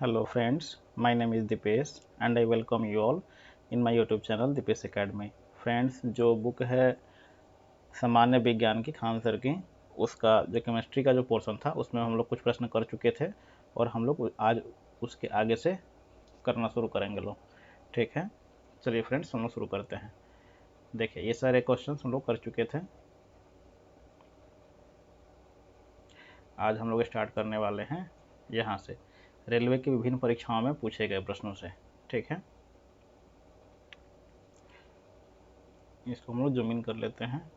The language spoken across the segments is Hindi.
Hello friends, my name is Dipesh and I welcome you all in my YouTube channel Dipesh Academy. Friends, जो बुक है सामान्य विज्ञान की खान सर की, उसका जो केमिस्ट्री का जो पोर्शन था उसमें हम लोग कुछ प्रश्न कर चुके थे और हम लोग आज उसके आगे से करना शुरू करेंगे लोग। ठीक है, चलिए फ्रेंड्स हम लोग शुरू करते हैं। देखिए, ये सारे क्वेश्चंस हम लोग कर चुके थे। आज हम लोग स्टार्ट करने वाले हैं यहाँ से, रेलवे की विभिन्न परीक्षाओं में पूछे गए प्रश्नों से। ठीक है, इसको हम लोग जूम इन कर लेते हैं।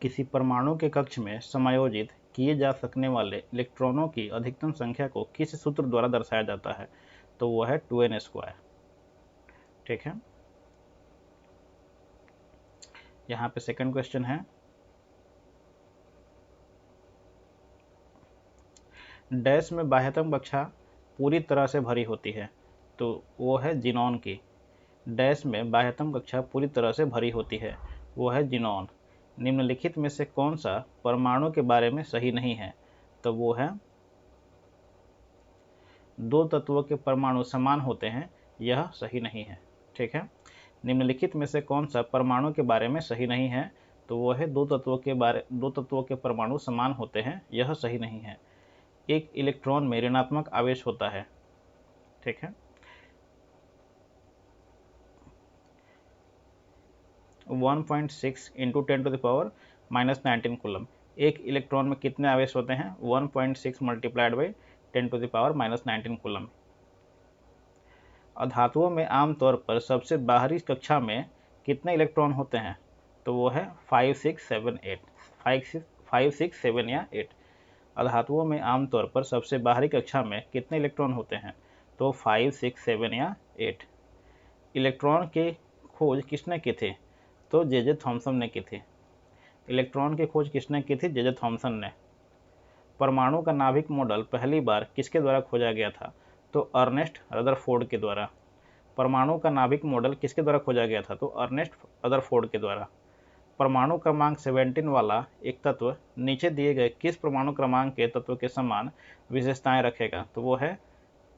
किसी परमाणु के कक्ष में समायोजित किए जा सकने वाले इलेक्ट्रॉनों की अधिकतम संख्या को किस सूत्र द्वारा दर्शाया जाता है? तो वो है 2n²। ठीक है, यहाँ पे सेकंड क्वेश्चन है, डैश में बाह्यतम कक्षा पूरी तरह से भरी होती है, तो वो है जिनॉन की। डैश में बाह्यतम कक्षा पूरी तरह से भरी होती है, वो है जिनॉन। निम्नलिखित में से कौन सा परमाणु के बारे में सही नहीं है? तो वो है दो तत्वों के परमाणु समान होते हैं, यह सही नहीं है। ठीक है, निम्नलिखित में से कौन सा परमाणु के बारे में सही नहीं है? तो वो है दो तत्वों के परमाणु समान होते हैं, यह सही नहीं है। एक इलेक्ट्रॉन में ऋणात्मक आवेश होता है। ठीक है, 1.6 इंटू 10⁻⁻19 कूलम। एक इलेक्ट्रॉन में कितने आवेश होते हैं? 1.6 मल्टीप्लाइड बाई 10⁻⁻19 कूलम। अधातुओं में आमतौर पर सबसे बाहरी कक्षा में कितने इलेक्ट्रॉन होते हैं? तो वो है 5, 6, 7, 8। 5, 6, 7 या 8। अधातुओं में आमतौर पर सबसे बाहरी कक्षा में कितने इलेक्ट्रॉन होते हैं? तो 5, 6, 7 या 8। इलेक्ट्रॉन की खोज किसने की थी? तो जे थॉमसन ने की थी। इलेक्ट्रॉन की खोज किसने की थी? जे थॉमसन ने। परमाणु का नाभिक मॉडल पहली बार किसके द्वारा खोजा गया था? तो अर्नेस्ट रदरफोर्ड के द्वारा। परमाणु का नाभिक मॉडल किसके द्वारा खोजा गया था? तो अर्नेस्ट रदरफोर्ड के द्वारा। परमाणु क्रमांक 17 वाला एक तत्व नीचे दिए गए किस परमाणु क्रमांक के तत्व के समान विशेषताएं रखेगा? तो वो है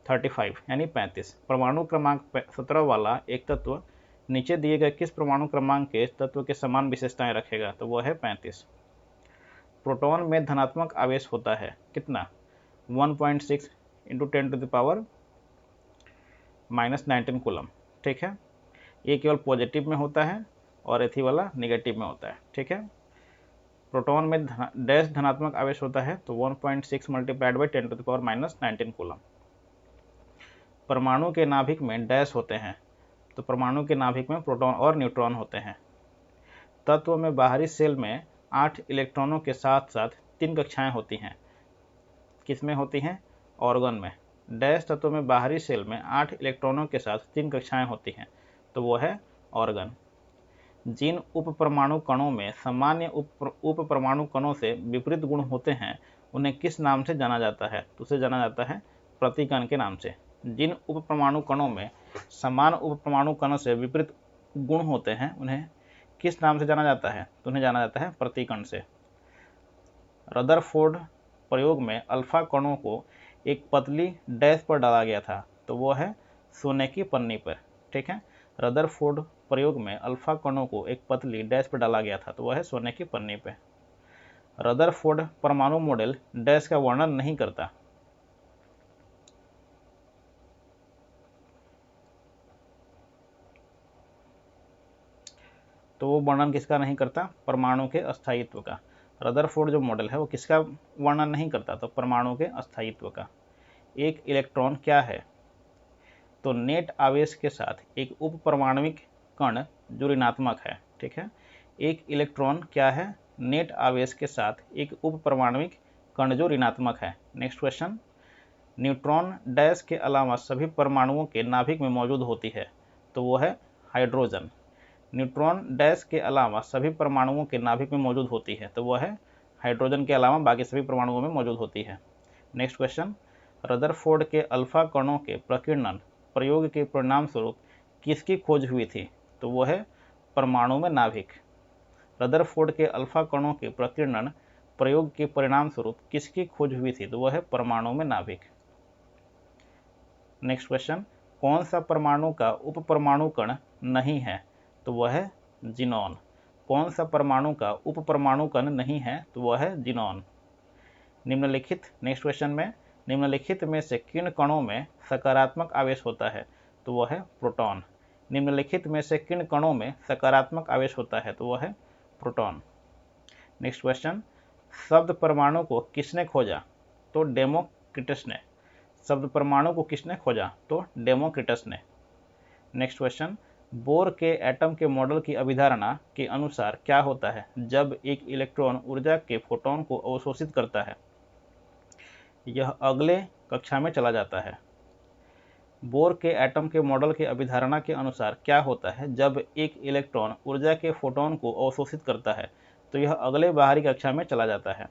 35 यानी 35। परमाणु क्रमांक 17 वाला एक तत्व नीचे दिए गए किस परमाणु क्रमांक के तत्व के समान विशेषताएं रखेगा? तो वो है 35। प्रोटॉन में धनात्मक आवेश होता है कितना? 1.6 इंटू 10⁻⁻19 कूलम। ठीक है, ये केवल पॉजिटिव में होता है और एथी वाला निगेटिव में होता है। ठीक है, प्रोटॉन में डैश धनात्मक आवेश होता है, तो 1.6 मल्टीप्लाइड बाई 10⁻⁻19 कूलम। परमाणु के नाभिक में डैश होते हैं, तो परमाणु के नाभिक में प्रोटॉन और न्यूट्रॉन होते हैं। तत्व में बाहरी सेल में 8 इलेक्ट्रॉनों के साथ साथ 3 कक्षाएं होती हैं। किसमें होती हैं? ऑर्गन में। डैश तत्व में बाहरी सेल में 8 इलेक्ट्रॉनों के साथ 3 कक्षाएं होती हैं, तो वो है ऑर्गन। जिन उप परमाणु कणों में सामान्य उप परमाणु कणों से विपरीत गुण होते हैं, उन्हें किस नाम से जाना जाता है? तो उसे जाना जाता है प्रतिकण के नाम से। जिन उप परमाणु कणों में समान उप परमाणु कणों से विपरीत गुण होते हैं, उन्हें किस नाम से जाना जाता है? तो उन्हें जाना जाता है प्रतिकण से। रदरफोर्ड प्रयोग में अल्फा कणों को एक पतली डैश पर डाला गया था, तो वो है सोने की पन्नी पर। ठीक है, रदरफोर्ड प्रयोग में अल्फा कणों को एक पतली डैश पर डाला गया था, तो वह है सोने की पन्नी पर। रदरफोर्ड परमाणु मॉडल डैश का वर्णन नहीं करता, तो वो वर्णन किसका नहीं करता? परमाणु के अस्थायित्व का। रदरफोर्ड जो मॉडल है वो किसका वर्णन नहीं करता? तो परमाणु के अस्थायित्व का। एक इलेक्ट्रॉन क्या है? तो नेट आवेश के साथ एक उप परमाणविक कण जो ऋणात्मक है। ठीक है, एक इलेक्ट्रॉन क्या है? नेट आवेश के साथ एक उप परमाणविक कण जो ऋणात्मक है। नेक्स्ट क्वेश्चन, न्यूट्रॉन डैश के अलावा सभी परमाणुओं के नाभिक में मौजूद होती है, तो वो है हाइड्रोजन। न्यूट्रॉन डैश के अलावा सभी परमाणुओं के नाभिक में मौजूद होती है, तो वह है हाइड्रोजन के अलावा बाकी सभी परमाणुओं में मौजूद होती है। नेक्स्ट क्वेश्चन, रदरफोर्ड के अल्फा कणों के प्रकीर्णन प्रयोग के परिणाम स्वरूप किसकी खोज हुई थी, तो वो है परमाणु में नाभिक। रदरफोर्ड के अल्फा कणों के प्रकीर्णन प्रयोग के परिणाम स्वरूप किसकी खोज हुई थी, तो वह है परमाणु में नाभिक। नेक्स्ट क्वेश्चन, कौन सा परमाणु का उप परमाणु कण नहीं है, तो वह है जिनॉन। कौन सा परमाणु का उप परमाणु कण नहीं है, तो वह है जिनॉन। निम्नलिखित नेक्स्ट क्वेश्चन में निम्नलिखित में से किन कणों में सकारात्मक आवेश होता है, तो वह है प्रोटॉन। निम्नलिखित में से किन कणों में सकारात्मक आवेश होता है, तो वह है प्रोटॉन। नेक्स्ट क्वेश्चन, शब्द परमाणु को किसने खोजा, तो डेमोक्रिटस ने। शब्द परमाणु को किसने खोजा, तो डेमोक्रिटस ने। नेक्स्ट क्वेश्चन, बोर के एटम के मॉडल की अभिधारणा के अनुसार क्या होता है जब एक इलेक्ट्रॉन ऊर्जा के फोटोन को अवशोषित करता है। यह अगले कक्षा में चला जाता है। बोर के एटम के मॉडल की अभिधारणा के अनुसार क्या होता है जब एक इलेक्ट्रॉन ऊर्जा के फोटोन को अवशोषित करता है, तो यह अगले बाहरी कक्षा में चला जाता है।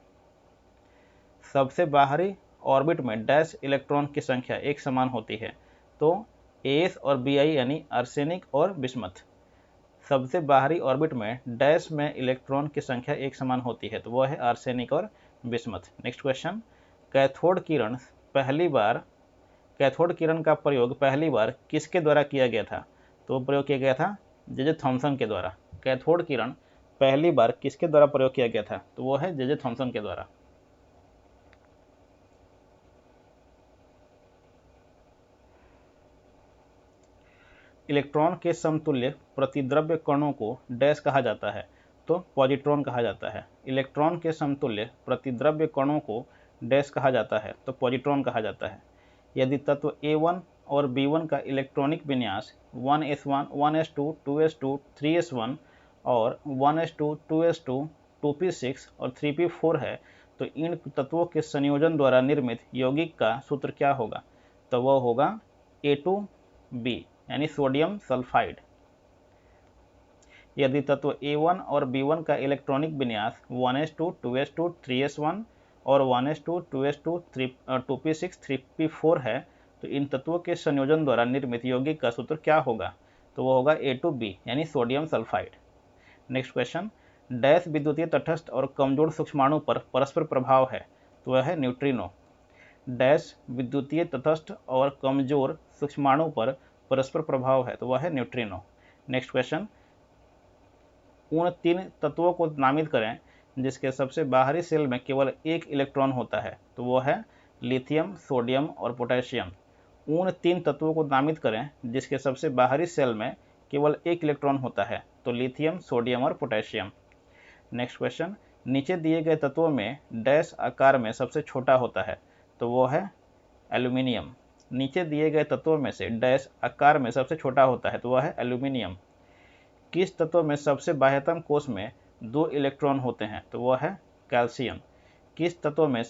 सबसे बाहरी ऑर्बिट में डैश इलेक्ट्रॉन की संख्या एक समान होती है, तो एस और बी आई यानी आर्सेनिक और बिस्मथ। सबसे बाहरी ऑर्बिट में डैश में इलेक्ट्रॉन की संख्या एक समान होती है, तो वह है आर्सेनिक और बिस्मथ। नेक्स्ट क्वेश्चन, कैथोड किरण का प्रयोग पहली बार किसके द्वारा किया गया था, तो प्रयोग किया गया था जे थॉमसन के द्वारा। कैथोड किरण पहली बार किसके द्वारा प्रयोग किया गया था, तो वो है जे थॉमसन के द्वारा। इलेक्ट्रॉन के समतुल्य प्रतिद्रव्य कणों को डैश कहा जाता है, तो पॉजिट्रॉन कहा जाता है। इलेक्ट्रॉन के समतुल्य प्रतिद्रव्य कणों को डैश कहा जाता है, तो पॉजिट्रॉन कहा जाता है। यदि तत्व A1 और B1 का इलेक्ट्रॉनिक विन्यास 1s1, 1s2, 2s2, 3s1 और 1s2, 2s2, 2p6 और 3p4 है, तो इन तत्वों के संयोजन द्वारा निर्मित यौगिक का सूत्र क्या होगा, तो वह होगा A2B यानी सोडियम सल्फाइड। यदि तत्व A1 और B1 का इलेक्ट्रॉनिक विन्यास 1s2, 2s2, 3s1 और 1s2, 2s2, 2p6, 3p4 है, तो इन तत्वों के संयोजन द्वारा निर्मित यौगिक का सूत्र क्या होगा, तो वो होगा A2B यानी sodium sulphide. Next question, dash विद्युतीय तटस्थ और कमजोर सूक्ष्माणु पर परस्पर प्रभाव है, तो वह है न्यूट्रिनो। डैश विद्युतीय तटस्थ और कमजोर सूक्ष्माणु पर परस्पर प्रभाव है, तो वह है न्यूट्रिनो। नेक्स्ट क्वेश्चन, उन तीन तत्वों को नामित करें जिसके सबसे बाहरी सेल में केवल एक इलेक्ट्रॉन होता है, तो वो है लिथियम, सोडियम और पोटेशियम। उन तीन तत्वों को नामित करें जिसके सबसे बाहरी सेल में केवल एक इलेक्ट्रॉन होता है, तो लिथियम, सोडियम और पोटेशियम। नेक्स्ट क्वेश्चन, नीचे दिए गए तत्वों में डैश आकार में सबसे छोटा होता है, तो वो है एल्यूमिनियम। नीचे दिए गए तत्वों में से डैश आकार में सबसे छोटा होता है, तो वह है एल्यूमिनियम। किस तत्व में सबसे बाह्यतम कोश में 2 इलेक्ट्रॉन होते हैं, तो वह है कैल्शियम। किस तत्व में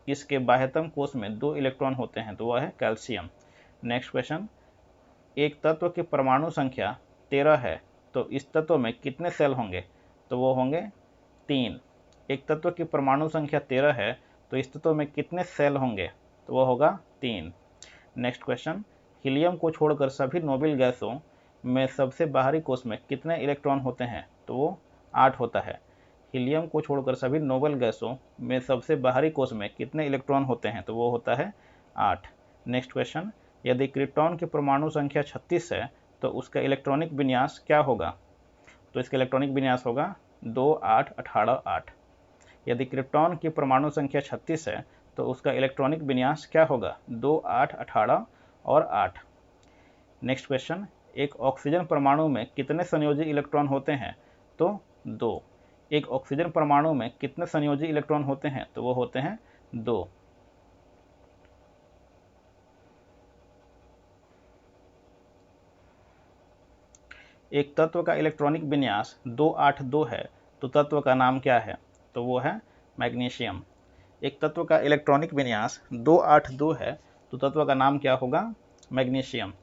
इसके बाह्यतम कोश में 2 इलेक्ट्रॉन होते हैं, तो वह है कैल्शियम। नेक्स्ट क्वेश्चन, एक तत्व की परमाणु संख्या 13 है, तो इस तत्व में कितने सेल होंगे, तो वो होंगे 3। एक तत्व की परमाणु संख्या 13 है, तो इस तत्व में कितने सेल होंगे, तो वो होगा 3। नेक्स्ट क्वेश्चन, हीलियम को छोड़कर सभी नोबेल गैसों में सबसे बाहरी कोश में कितने इलेक्ट्रॉन होते हैं, तो वो 8 होता है। हीलियम को छोड़कर सभी नोबेल गैसों में सबसे बाहरी कोश में कितने इलेक्ट्रॉन होते हैं, तो वो होता है 8। नेक्स्ट क्वेश्चन, यदि क्रिप्टॉन की परमाणु संख्या 36 है, तो उसका इलेक्ट्रॉनिक विन्यास क्या होगा, तो इसका इलेक्ट्रॉनिक विन्यास होगा 2, 8, 18, 8। यदि क्रिप्टॉन की परमाणु संख्या 36 है, तो उसका इलेक्ट्रॉनिक विन्यास क्या होगा, 2, 8, 18 और 8। नेक्स्ट क्वेश्चन, एक ऑक्सीजन परमाणु में कितने संयोजी इलेक्ट्रॉन होते हैं, तो 2। एक ऑक्सीजन परमाणु में कितने संयोजी इलेक्ट्रॉन होते हैं, तो वो होते हैं 2। एक तत्व का इलेक्ट्रॉनिक विन्यास 282 है, तो तत्व का नाम क्या है, तो वो है मैग्नीशियम। एक तत्व का इलेक्ट्रॉनिक विन्यास 282 है, तो तत्व का नाम क्या होगा, मैग्नीशियम।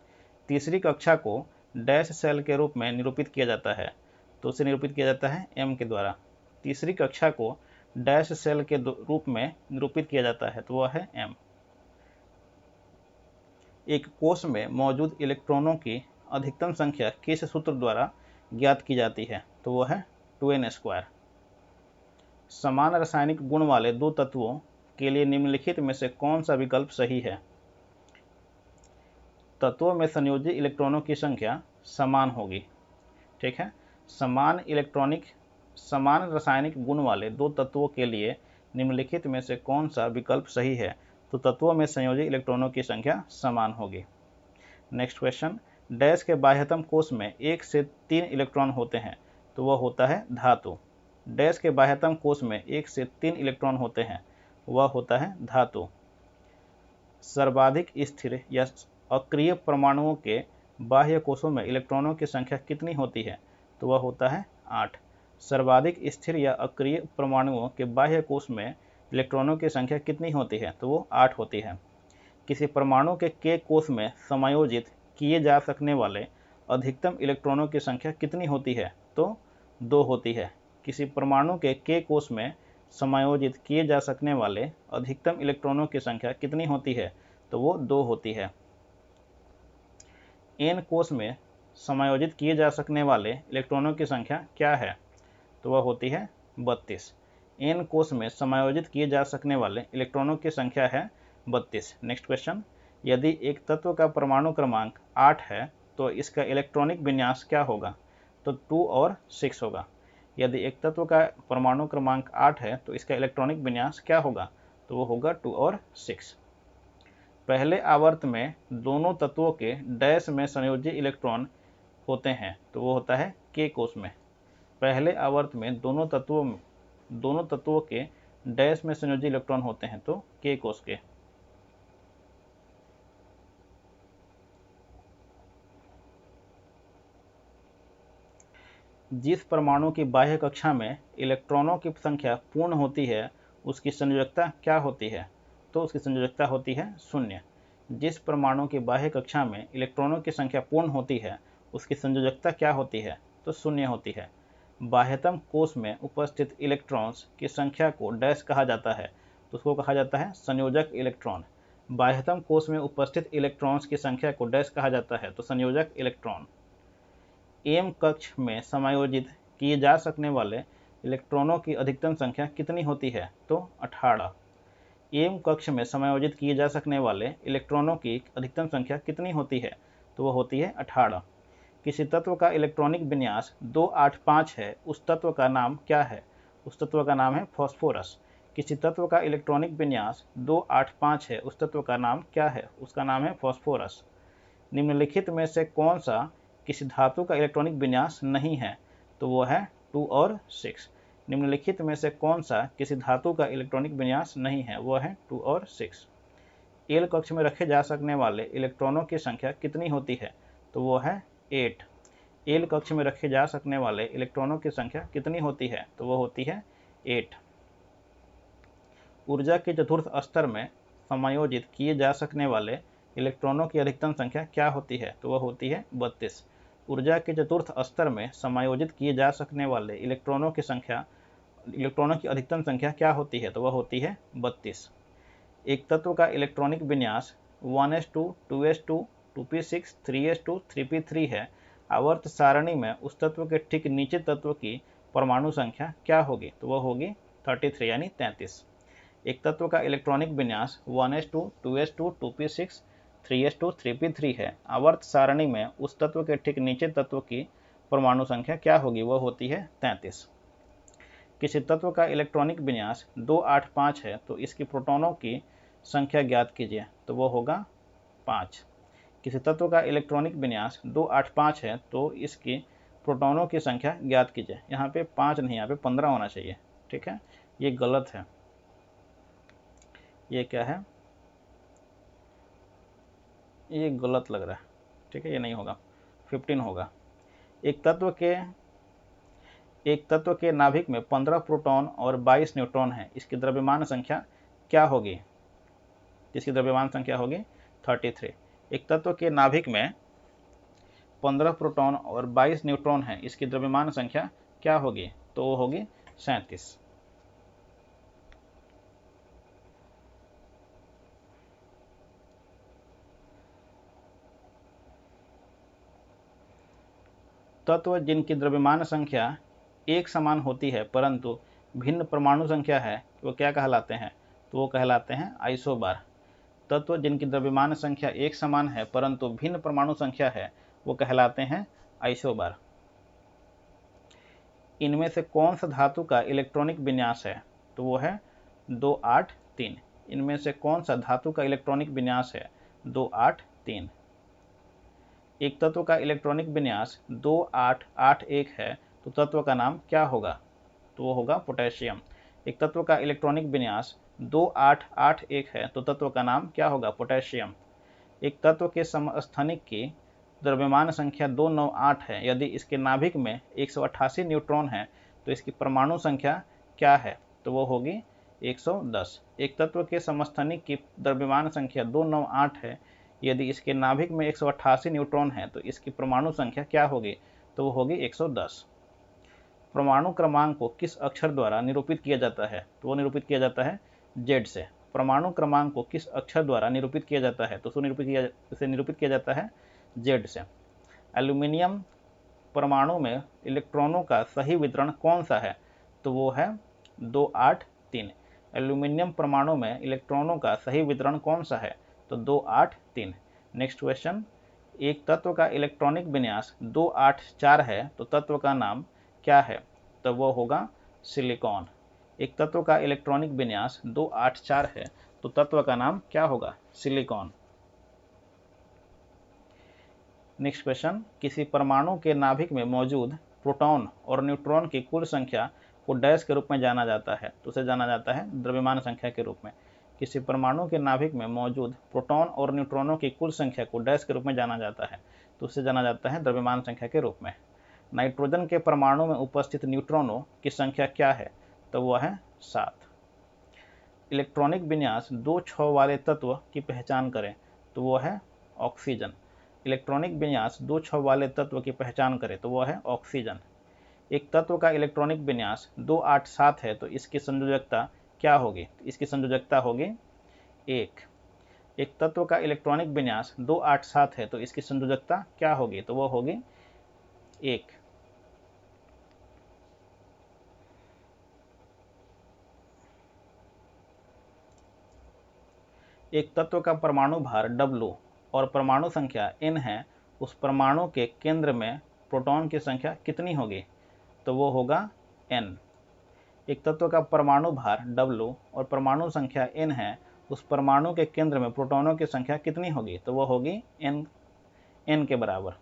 तीसरी कक्षा को डैश सेल के रूप में निरूपित किया जाता है, तो उसे निरूपित किया जाता है m के द्वारा। तीसरी कक्षा को डैश सेल के रूप में निरूपित किया जाता है, तो वह है m। एक कोश में मौजूद इलेक्ट्रॉनों की अधिकतम संख्या किस सूत्र द्वारा ज्ञात की जाती है, तो वह है 2n²। समान रासायनिक गुण वाले दो तत्वों के लिए निम्नलिखित में से कौन सा विकल्प सही है? तत्वों में संयोजी इलेक्ट्रॉनों की संख्या समान होगी। ठीक है, समान रासायनिक गुण वाले दो तत्वों के लिए निम्नलिखित में से कौन सा विकल्प सही है? तो तत्वों में संयोजी इलेक्ट्रॉनों की संख्या समान होगी। नेक्स्ट क्वेश्चन, डैश के बाह्यतम कोश में 1 से 3 इलेक्ट्रॉन होते हैं, तो वह होता है धातु। डैश के बाह्यतम कोश में 1 से 3 इलेक्ट्रॉन होते हैं, वह होता है धातु। सर्वाधिक स्थिर या अक्रिय परमाणुओं के बाह्य कोशों में इलेक्ट्रॉनों की संख्या कितनी होती है? तो वह होता है 8। सर्वाधिक स्थिर या अक्रिय परमाणुओं के बाह्य कोश में इलेक्ट्रॉनों की संख्या कितनी होती है? तो वो 8 होती है। किसी परमाणु के K कोश में समायोजित किए जा सकने वाले अधिकतम इलेक्ट्रॉनों की संख्या कितनी होती है? तो 2 होती है। किसी परमाणु के K कोश में समायोजित किए जा सकने वाले अधिकतम इलेक्ट्रॉनों की संख्या कितनी होती है? तो वो 2 होती है। N कोश में समायोजित किए जा सकने वाले इलेक्ट्रॉनों की संख्या क्या है? तो वह होती है 32। N कोश में समायोजित किए जा सकने वाले इलेक्ट्रॉनों की संख्या है 32। नेक्स्ट क्वेश्चन, यदि एक तत्व का परमाणु क्रमांक 8 है तो इसका इलेक्ट्रॉनिक विन्यास क्या होगा? तो 2 और 6 होगा। यदि एक तत्व का परमाणु क्रमांक 8 है तो इसका इलेक्ट्रॉनिक विन्यास क्या होगा? तो वो होगा 2 और 6। पहले आवर्त में दोनों तत्वों के डैश में संयोजी इलेक्ट्रॉन होते हैं, तो वो होता है K कोश में। पहले आवर्त में दोनों तत्वों के डैश में संयोजी इलेक्ट्रॉन होते हैं, तो K कोश के। जिस परमाणु की बाह्य कक्षा में इलेक्ट्रॉनों की संख्या पूर्ण होती है उसकी संयोजकता क्या होती है? तो उसकी संयोजकता होती है 0। जिस परमाणु की बाह्य कक्षा में इलेक्ट्रॉनों की संख्या पूर्ण होती है उसकी संयोजकता क्या होती है? तो 0 होती है। बाह्यतम कोश में उपस्थित इलेक्ट्रॉन्स की संख्या को डैश कहा जाता है, तो उसको कहा जाता है संयोजक इलेक्ट्रॉन। बाह्यतम कोश में उपस्थित इलेक्ट्रॉन्स की संख्या को डैश कहा जाता है, तो संयोजक इलेक्ट्रॉन। एम कक्ष में समायोजित किए जा सकने वाले इलेक्ट्रॉनों की अधिकतम संख्या कितनी होती है? तो 18। एम कक्ष में समायोजित किए जा सकने वाले इलेक्ट्रॉनों की अधिकतम संख्या कितनी होती है? तो वह होती है 18। किसी तत्व का इलेक्ट्रॉनिक विन्यास 285 है, उस तत्व का नाम क्या है? उस तत्व का नाम है फॉस्फोरस। किसी तत्व का इलेक्ट्रॉनिक विन्यास 285 है, उस तत्व का नाम क्या है? उसका नाम है फॉस्फोरस। निम्नलिखित में से कौन सा किसी धातु का इलेक्ट्रॉनिक विन्यास नहीं है? तो वो है 2 और 6। निम्नलिखित में से कौन सा किसी धातु का इलेक्ट्रॉनिक विन्यास नहीं है? वो है 2 और 6। एल कक्ष में रखे जा सकने वाले इलेक्ट्रॉनों की संख्या कितनी होती है? तो वो है 8। एल कक्ष में रखे जा सकने वाले इलेक्ट्रॉनों की संख्या कितनी होती है? तो वो होती है 8। ऊर्जा के चतुर्थ स्तर में समायोजित किए जा सकने वाले इलेक्ट्रॉनों की अधिकतम संख्या क्या होती है? तो वह होती है 32। ऊर्जा के चतुर्थ स्तर में समायोजित किए जा सकने वाले इलेक्ट्रॉनों की अधिकतम संख्या क्या होती है? तो वह होती है 32। एक तत्व का इलेक्ट्रॉनिक विन्यास 1s2, 2s2, 2p6, 3s2, 3p3 है। आवर्त सारणी में उस तत्व के ठीक नीचे तत्व की परमाणु संख्या क्या होगी? तो वह होगी 33 यानी 33। एक तत्व का इलेक्ट्रॉनिक विन्यास 1s2, 2s2, 2p6, 3s2, 3p3 है। आवर्त सारणी में उस तत्व के ठीक नीचे तत्व की परमाणु संख्या क्या होगी? वह होती है 33। किसी तत्व का इलेक्ट्रॉनिक विन्यास 285 है तो इसकी प्रोटॉनों की संख्या ज्ञात कीजिए, तो वो होगा 5। किसी तत्व का इलेक्ट्रॉनिक विन्यास 285 है तो इसकी प्रोटॉनों की संख्या ज्ञात कीजिए। यहाँ पे 5 नहीं, यहाँ पे 15 होना चाहिए। ठीक है, ये गलत है। ये क्या है? ये गलत लग रहा है। ठीक है, ये नहीं होगा, 15 होगा। एक तत्व के नाभिक में 15 प्रोटॉन और 22 न्यूट्रॉन है। इसकी द्रव्यमान संख्या क्या होगी? इसकी द्रव्यमान संख्या होगी 33। एक तत्व के नाभिक में 15 प्रोटॉन और 22 न्यूट्रॉन है, इसकी द्रव्यमान संख्या क्या होगी? तो वो होगी 37। तत्व जिनकी द्रव्यमान संख्या एक समान होती है परंतु भिन्न परमाणु संख्या है, वो क्या कहलाते हैं? तो वो कहलाते हैं आइसोबार। तत्व जिनकी द्रव्यमान संख्या एक समान है परंतु भिन्न परमाणु संख्या है, वो कहलाते हैं आइसोबार। इनमें से कौन सा धातु का इलेक्ट्रॉनिक विन्यास है? तो वो है 283। इनमें से कौन सा धातु का इलेक्ट्रॉनिक विन्यास है? 283। एक तत्व का इलेक्ट्रॉनिक विन्यास 2881 है तो तत्व का नाम क्या होगा? तो वो होगा पोटेशियम। एक तत्व का इलेक्ट्रॉनिक विन्यास 2881 है तो तत्व का नाम क्या होगा? पोटेशियम। एक तत्व के समस्थानिक की द्रव्यमान संख्या 298 है, यदि इसके नाभिक में 188 न्यूट्रॉन है तो इसकी परमाणु संख्या क्या है? तो वो होगी 110। एक तत्व के समस्थानिक की द्रव्यमान संख्या 298 है, यदि इसके नाभिक में 188 न्यूट्रॉन है तो इसकी परमाणु संख्या क्या होगी? तो वो होगी 110। परमाणु क्रमांक को किस अक्षर द्वारा निरूपित किया जाता है? तो वो निरूपित किया जाता है Z से। परमाणु क्रमांक को किस अक्षर द्वारा निरूपित किया जाता है? तो इसे निरूपित किया जाता है Z से। एल्यूमिनियम परमाणु में इलेक्ट्रॉनों का सही वितरण कौन सा है? तो वो है 283। एल्यूमिनियम परमाणु में इलेक्ट्रॉनों का सही वितरण कौन सा है? तो 283। नेक्स्ट क्वेश्चन, एक तत्व का इलेक्ट्रॉनिक विन्यास 284 है तो तत्व का नाम क्या है? तो वो होगा सिलिकॉन। एक तत्व का इलेक्ट्रॉनिक विन्यास 284 है तो तत्व का नाम क्या होगा? सिलिकॉन। नेक्स्ट क्वेश्चन, किसी परमाणु के नाभिक में मौजूद प्रोटॉन और न्यूट्रॉन की कुल संख्या को डैश के रूप में जाना जाता है? तो उसे जाना जाता है द्रव्यमान संख्या के रूप में। किसी परमाणु के नाभिक में मौजूद प्रोटॉन और न्यूट्रॉनों की कुल संख्या को डैश के रूप में जाना जाता है? तो उसे जाना जाता है द्रव्यमान संख्या के रूप में। नाइट्रोजन के परमाणु में उपस्थित न्यूट्रॉनों की संख्या क्या है? तो वह है 7। इलेक्ट्रॉनिक विन्यास 2 वाले तत्व की पहचान करें। तो वह है ऑक्सीजन। इलेक्ट्रॉनिक विन्यास 2 वाले तत्व की पहचान करें तो वह है ऑक्सीजन। एक तत्व का इलेक्ट्रॉनिक विन्यास 287 है तो इसकी संयोजकता क्या होगी? इसकी संयोजकता होगी 1। एक तत्व का इलेक्ट्रॉनिक विन्यास 287 है तो इसकी संयोजकता क्या होगी? तो वह होगी 1। एक तत्व का परमाणु भार W और परमाणु संख्या N है, उस परमाणु के केंद्र में प्रोटॉन की संख्या कितनी होगी? तो वो होगा N। एक तत्व का परमाणु भार W और परमाणु संख्या N है, उस परमाणु के केंद्र में प्रोटॉनों की संख्या कितनी होगी? तो वो होगी N के बराबर।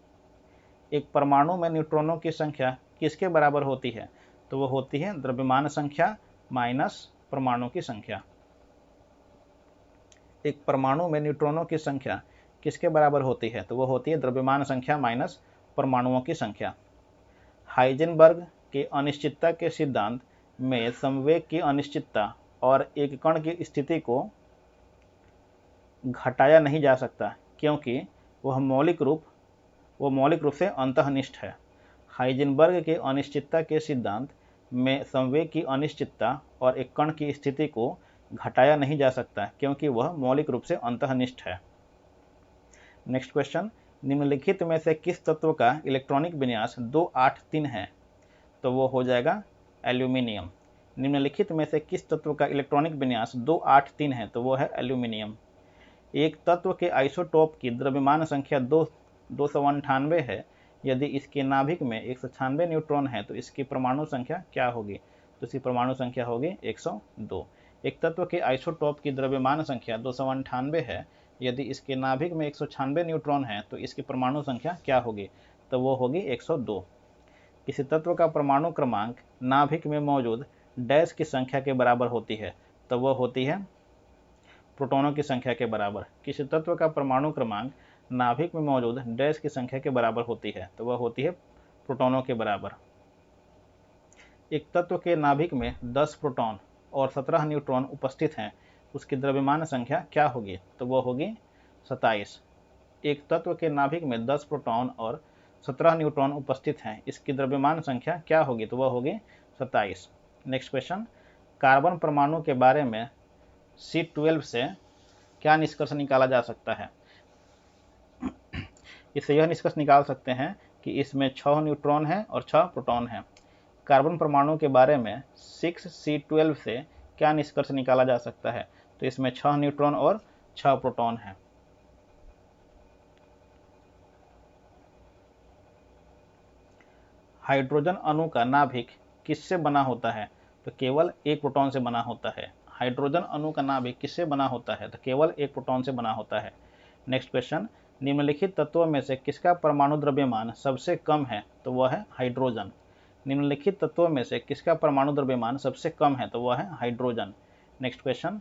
एक परमाणु में न्यूट्रॉनों की संख्या किसके बराबर होती है? तो वो होती है द्रव्यमान संख्या माइनस परमाणु की संख्या। एक परमाणु में न्यूट्रॉनों की संख्या किसके बराबर होती है? तो वो होती है द्रव्यमान संख्या माइनस परमाणुओं की संख्या। हाइजेनबर्ग के अनिश्चितता के सिद्धांत में संवेग की अनिश्चितता और एक कण की स्थिति को घटाया नहीं जा सकता क्योंकि वह मौलिक रूप से अंतःनिष्ठ है। हाइजेनबर्ग के अनिश्चितता के सिद्धांत में संवेग की अनिश्चितता और एक कण की स्थिति को घटाया नहीं जा सकता क्योंकि वह मौलिक रूप से अंतःनिष्ठ है। नेक्स्ट क्वेश्चन, निम्नलिखित में से किस तत्व का इलेक्ट्रॉनिक विन्यास 283 है? तो वो हो जाएगा एल्यूमिनियम। निम्नलिखित में से किस तत्व का इलेक्ट्रॉनिक विन्यास 283 है? तो वो है एल्यूमिनियम। एक तत्व के आइसोटोप की द्रव्यमान संख्या 298 है, यदि इसके नाभिक में 196 न्यूट्रॉन है तो इसकी परमाणु संख्या क्या होगी? तो इसकी परमाणु संख्या होगी 102। एक तत्व के आइसोटोप की द्रव्यमान संख्या 298 है, यदि इसके नाभिक में 196 न्यूट्रॉन है तो इसकी परमाणु संख्या क्या होगी? तो वो होगी 102। किसी तत्व का परमाणु क्रमांक नाभिक में मौजूद डैश की संख्या के बराबर होती है? तो वह होती है प्रोटॉनों की संख्या के बराबर। किसी तत्व का परमाणु क्रमांक नाभिक में मौजूद डैश की संख्या के बराबर होती है? तो वह होती है प्रोटॉनों के बराबर। एक तत्व के नाभिक में 10 प्रोटॉन और 17 न्यूट्रॉन उपस्थित हैं, उसकी द्रव्यमान संख्या क्या होगी? तो वह होगी 27। एक तत्व के नाभिक में 10 प्रोटॉन और 17 न्यूट्रॉन उपस्थित हैं, इसकी द्रव्यमान संख्या क्या होगी? तो वह होगी 27। नेक्स्ट क्वेश्चन, कार्बन परमाणु के बारे में C12 से क्या निष्कर्ष निकाला जा सकता है? इससे यह निष्कर्ष निकाल सकते हैं कि इसमें 6 न्यूट्रॉन हैं और 6 प्रोटॉन हैं। कार्बन परमाणु के बारे में 6C12 से क्या निष्कर्ष निकाला जा सकता है? तो इसमें 6 न्यूट्रॉन और 6 प्रोटॉन हैं। हाइड्रोजन अणु का नाभिक किससे बना होता है? तो केवल एक प्रोटॉन से बना होता है। हाइड्रोजन अणु का नाभिक किससे बना होता है? तो केवल एक प्रोटॉन से बना होता है। नेक्स्ट क्वेश्चन, निम्नलिखित तत्वों में से किसका परमाणु द्रव्यमान सबसे कम है? तो वह है हाइड्रोजन। निम्नलिखित तत्वों में से किसका परमाणु द्रव्यमान सबसे कम है? तो वह है हाइड्रोजन। नेक्स्ट क्वेश्चन,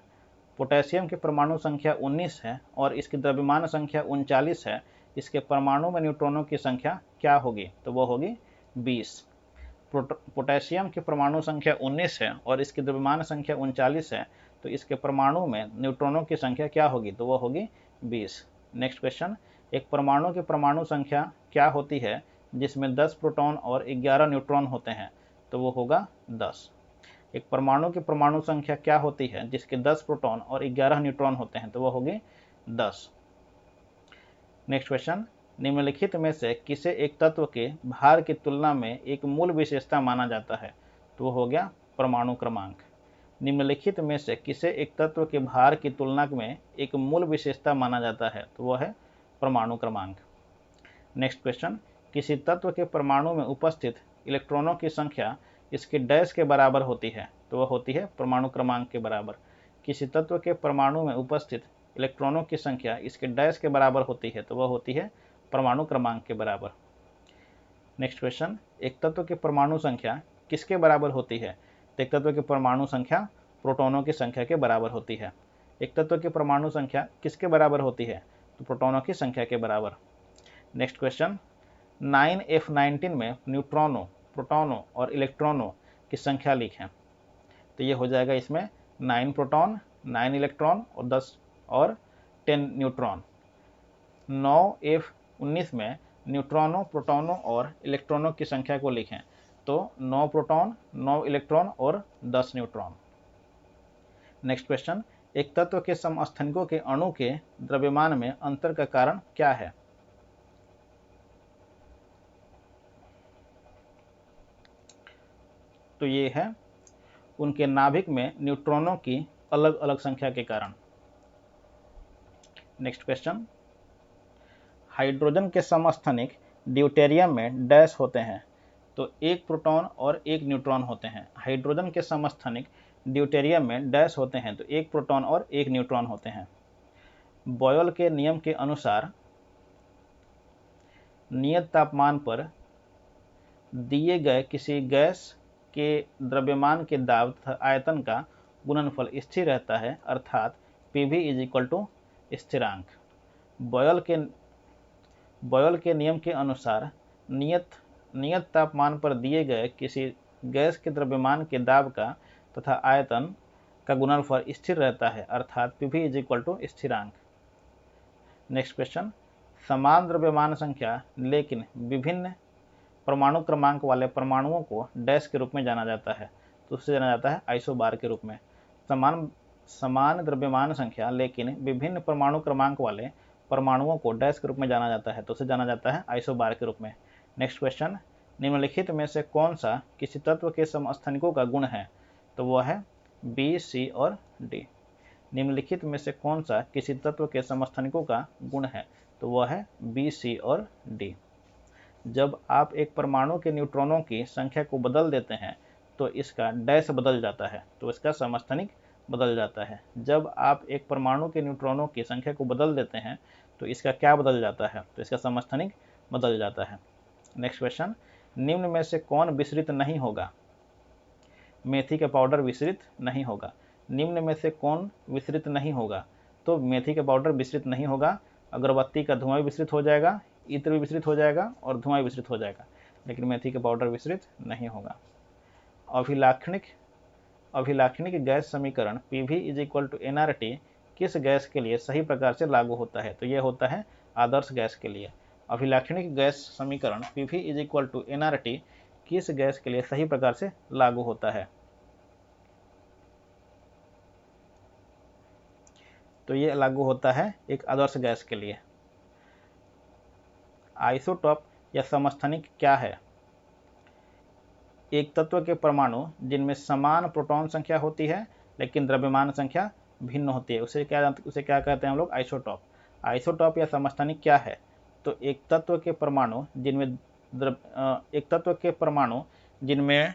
पोटेशियम की परमाणु संख्या 19 है और इसकी द्रव्यमान संख्या 39 है, इसके परमाणु में न्यूट्रॉनों की संख्या क्या होगी? तो वह होगी 20। पोटेशियम की परमाणु संख्या 19 है और इसकी द्रव्यमान संख्या 39 है, तो इसके परमाणु में न्यूट्रॉनों की संख्या क्या होगी? तो वह होगी 20। नेक्स्ट क्वेश्चन, एक परमाणु की परमाणु संख्या क्या होती है जिसमें 10 प्रोटॉन और 11 न्यूट्रॉन होते हैं? तो वो होगा 10। एक परमाणु की परमाणु संख्या क्या होती है जिसके 10 प्रोटॉन और 11 न्यूट्रॉन होते हैं? तो वह होगी 10। नेक्स्ट क्वेश्चन, निम्नलिखित में से किसे एक तत्व के भार की तुलना में एक मूल विशेषता माना जाता है? तो वो हो गया परमाणु क्रमांक। निम्नलिखित में से किसे एक तत्व के भार की तुलना में एक मूल विशेषता माना जाता है? तो वह है परमाणु क्रमांक। नेक्स्ट क्वेश्चन, किसी तत्व के परमाणु में उपस्थित इलेक्ट्रॉनों की संख्या इसके डैश के बराबर होती है? तो वह होती है परमाणु क्रमांक के बराबर। किसी तत्व के परमाणु में उपस्थित इलेक्ट्रॉनों की संख्या इसके डैश के बराबर होती है? तो वह होती है परमाणु क्रमांक के बराबर। नेक्स्ट क्वेश्चन, एक तत्व की परमाणु संख्या किसके बराबर होती है? तो एक तत्व की परमाणु संख्या प्रोटॉनों की संख्या के बराबर होती है। एक तत्व की परमाणु संख्या किसके बराबर होती है? तो प्रोटॉनों की संख्या के बराबर। नेक्स्ट क्वेश्चन, 9F19 में न्यूट्रॉनों, प्रोटॉनों और इलेक्ट्रॉनों की संख्या लिखें। तो ये हो जाएगा इसमें 9 प्रोटॉन, 9 इलेक्ट्रॉन और 10 और 10 न्यूट्रॉन। 9F19 में न्यूट्रॉनों, प्रोटॉनों और इलेक्ट्रॉनों की संख्या को लिखें। तो 9 प्रोटॉन, 9 इलेक्ट्रॉन और 10 न्यूट्रॉन। नेक्स्ट क्वेश्चन, एक तत्व के समस्थानिकों के अणु के द्रव्यमान में अंतर का कारण क्या है? तो ये है उनके नाभिक में न्यूट्रॉनों की अलग अलग संख्या के कारण। नेक्स्ट क्वेश्चन, हाइड्रोजन के समस्थानिक ड्यूटेरियम में डैश होते हैं। तो एक प्रोटॉन और एक न्यूट्रॉन होते हैं। हाइड्रोजन के समस्थानिक ड्यूटेरियम में डैश होते हैं, तो एक प्रोटॉन और एक न्यूट्रॉन होते हैं। बॉयल के नियम के अनुसार नियत तापमान पर दिए गए किसी गैस के द्रव्यमान के दाब तथा आयतन का गुणनफल स्थिर रहता है, अर्थात Pv = स्थिरांक। बॉयल के नियम के अनुसार नियत तापमान पर दिए गए किसी गैस के द्रव्यमान के दाब का तथा आयतन का गुणनफल स्थिर रहता है, अर्थात Pv = स्थिरांक। नेक्स्ट क्वेश्चन, समान द्रव्यमान संख्या लेकिन विभिन्न परमाणु क्रमांक वाले परमाणुओं को डैश के रूप में जाना जाता है। तो उससे जाना जाता है आइसोबार के रूप में। समान द्रव्यमान संख्या लेकिन विभिन्न परमाणु क्रमांक वाले परमाणुओं को डैश के रूप में जाना जाता है, तो उसे जाना जाता है आइसोबार के रूप में। नेक्स्ट क्वेश्चन, निम्नलिखित में से कौन सा किसी तत्व के समस्थानिकों का गुण है? तो वह है बी, सी और डी। निम्नलिखित में से कौन सा किसी तत्व के समस्थानिकों का गुण है? तो वह है बी, सी और डी। जब आप एक परमाणु के न्यूट्रॉनों की संख्या को बदल देते हैं तो इसका डैश बदल जाता है, तो इसका समस्थानिक बदल जाता है। जब आप एक परमाणु के न्यूट्रॉनों की संख्या को बदल देते हैं तो इसका क्या बदल जाता है? तो इसका समस्थानिक बदल जाता है। नेक्स्ट क्वेश्चन, निम्न में से कौन विसरित नहीं होगा? मेथी का पाउडर विसरित नहीं होगा। निम्न में से कौन विसरित नहीं होगा? तो मेथी का पाउडर विसरित नहीं होगा। अगरबत्ती का धुआं भी विसरित हो जाएगा, इत्र भी विसरित हो जाएगा और धुआं विसरित हो जाएगा, लेकिन मेथी का पाउडर विसरित नहीं होगा। अभिलाक्षणिक गैस समीकरण Pv = nRT किस गैस के लिए सही प्रकार से लागू होता है? तो यह होता है आदर्श गैस के लिए। अभिलाक्षणिक गैस समीकरण Pv = nRT किस गैस के लिए सही प्रकार से लागू होता है? तो ये लागू होता है एक आदर्श गैस के लिए। आइसोटॉप या समस्थानिक क्या है? एक तत्व के परमाणु जिनमें समान प्रोटॉन संख्या होती है लेकिन द्रव्यमान संख्या भिन्न होती है, उसे क्या कहते हैं हम लोग? आइसोटॉप। आइसोटॉप या समस्थानिक क्या है? तो एक तत्व के परमाणु जिनमें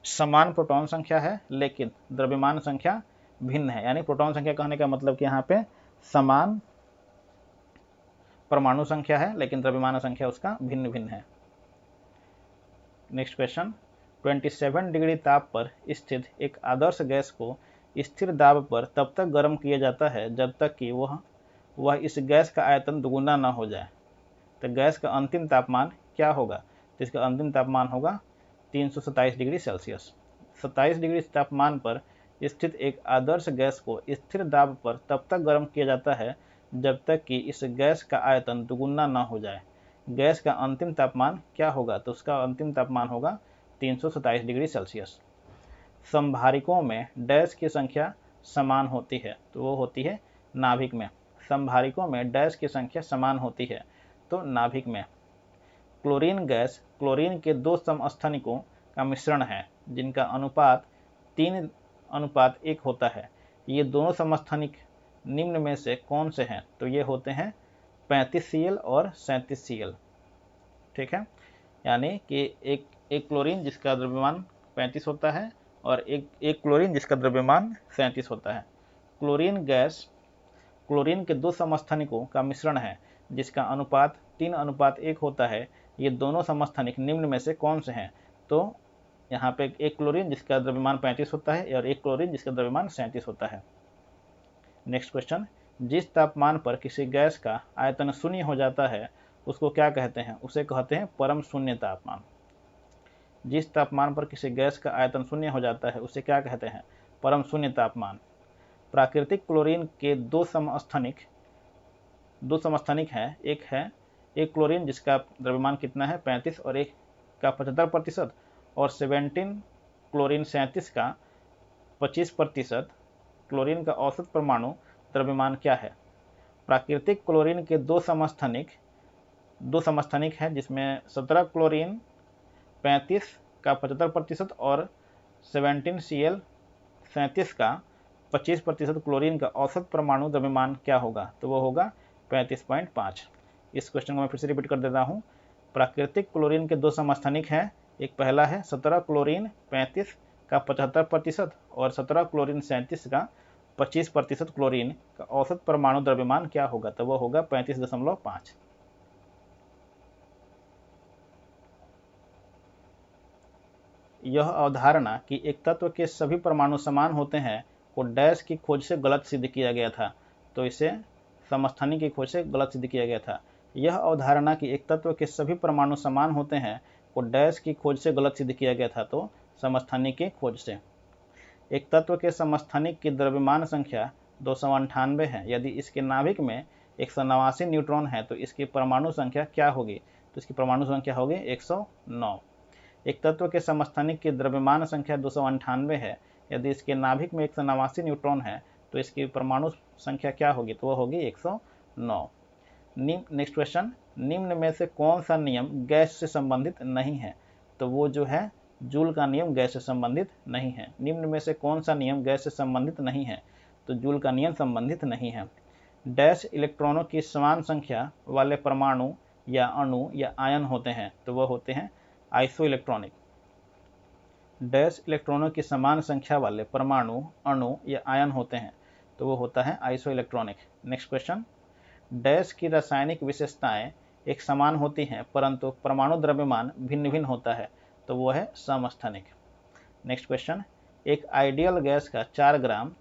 समान प्रोटॉन संख्या है लेकिन द्रव्यमान संख्या भिन्न है, यानी प्रोटॉन संख्या कहने का मतलब कि यहाँ पे समान परमाणु संख्या है लेकिन द्रव्यमान संख्या उसका भिन्न भिन्न है। नेक्स्ट क्वेश्चन, 27 डिग्री ताप पर स्थित एक आदर्श गैस को स्थिर दाब पर तब तक गर्म किया जाता है जब तक कि वह इस गैस का आयतन दुगुना न हो जाए। तो गैस का अंतिम तापमान क्या होगा? तो इसका अंतिम तापमान होगा 327 डिग्री सेल्सियस। 27 डिग्री तापमान पर स्थित एक आदर्श गैस को स्थिर दाब पर तब तक गर्म किया जाता है जब तक कि इस गैस का आयतन दुगुना न हो जाए। गैस का अंतिम तापमान क्या होगा? तो उसका अंतिम तापमान होगा 327 डिग्री सेल्सियस। संभारिकों में डैश की संख्या समान होती है, तो वो होती है नाभिक में। संभारिकों में डैश की संख्या समान होती है, तो नाभिक में। क्लोरीन गैस क्लोरीन के दो समस्थानिकों का मिश्रण है जिनका अनुपात 3:1 होता है। ये दोनों समस्थानिक निम्न में से कौन से हैं? तो ये होते हैं 35Cl और 37Cl। ठीक है, यानी कि एक क्लोरीन जिसका द्रव्यमान 35 होता है और एक क्लोरीन जिसका द्रव्यमान 37 होता है। क्लोरीन गैस क्लोरीन के दो समस्थानिकों का मिश्रण है जिसका अनुपात 3:1 होता है। ये दोनों समस्थानिक निम्न में से कौन से हैं? तो यहाँ पे एक क्लोरीन जिसका द्रव्यमान 35 होता है और एक क्लोरीन जिसका द्रव्यमान 37 होता है। नेक्स्ट क्वेश्चन, जिस तापमान पर किसी गैस का आयतन शून्य हो जाता है उसको क्या कहते हैं? उसे कहते हैं परम शून्य तापमान। जिस तापमान पर किसी गैस का आयतन शून्य हो जाता है उसे क्या कहते हैं? परम शून्य तापमान। प्राकृतिक क्लोरीन के दो समस्थानिक हैं। एक क्लोरीन जिसका द्रव्यमान कितना है? 35 और एक का 75% और 17 क्लोरीन 37 का 25%। क्लोरीन का औसत परमाणु द्रव्यमान क्या है? प्राकृतिक क्लोरीन के दो समस्थानिक हैं जिसमें 17 क्लोरीन 35 का 75% और 17Cl 37 का 25% क्लोरीन का औसत परमाणु द्रव्यमान क्या होगा? तो वो होगा 35.5। इस क्वेश्चन को मैं फिर से रिपीट कर देता हूँ। प्राकृतिक क्लोरीन के दो समस्थानिक हैं। एक पहला है 17 क्लोरीन 35 का 75% और 17 क्लोरीन 37 का 25% क्लोरीन का औसत परमाणु द्रव्यमान क्या होगा? तो वो होगा 35.5। यह अवधारणा कि एक तत्व के सभी परमाणु समान होते हैं को डैश की खोज से गलत सिद्ध किया गया था। तो इसे समस्थानिक की खोज से गलत सिद्ध किया गया था। यह अवधारणा कि एक तत्व के सभी परमाणु समान होते हैं को डैश की खोज से गलत सिद्ध किया गया था, तो समस्थानिक की खोज से। एक तत्व के समस्थानिक की द्रव्यमान संख्या 298 है। यदि इसके नाभिक में 189 न्यूट्रॉन है तो इसकी परमाणु संख्या क्या होगी? तो इसकी परमाणु संख्या होगी 109। एक तत्व के समस्थानिक की द्रव्यमान संख्या 298 है। यदि इसके नाभिक में 189 न्यूट्रॉन है तो इसकी परमाणु संख्या क्या होगी? तो वह होगी 109। नेक्स्ट क्वेश्चन, निम्न में से कौन सा नियम गैस से संबंधित नहीं है? तो वो जो है जूल का नियम गैस से संबंधित नहीं है। निम्न में से कौन सा नियम गैस से संबंधित नहीं है? तो जूल का नियम संबंधित नहीं है। डैश इलेक्ट्रॉनों की समान संख्या वाले परमाणु या अणु या आयन होते हैं, तो वह होते हैं आइसो इलेक्ट्रॉनिक। डैश इलेक्ट्रॉनों की समान संख्या वाले परमाणु, अणु या आयन होते हैं, तो वो होता है iso electronic. Next question, dash की रासायनिक विशेषताएं एक समान होती हैं परंतु परमाणु द्रव्यमान भिन्न भिन्न होता है, तो वो है समस्थानिक। नेक्स्ट क्वेश्चन, एक आइडियल गैस का 4 ग्राम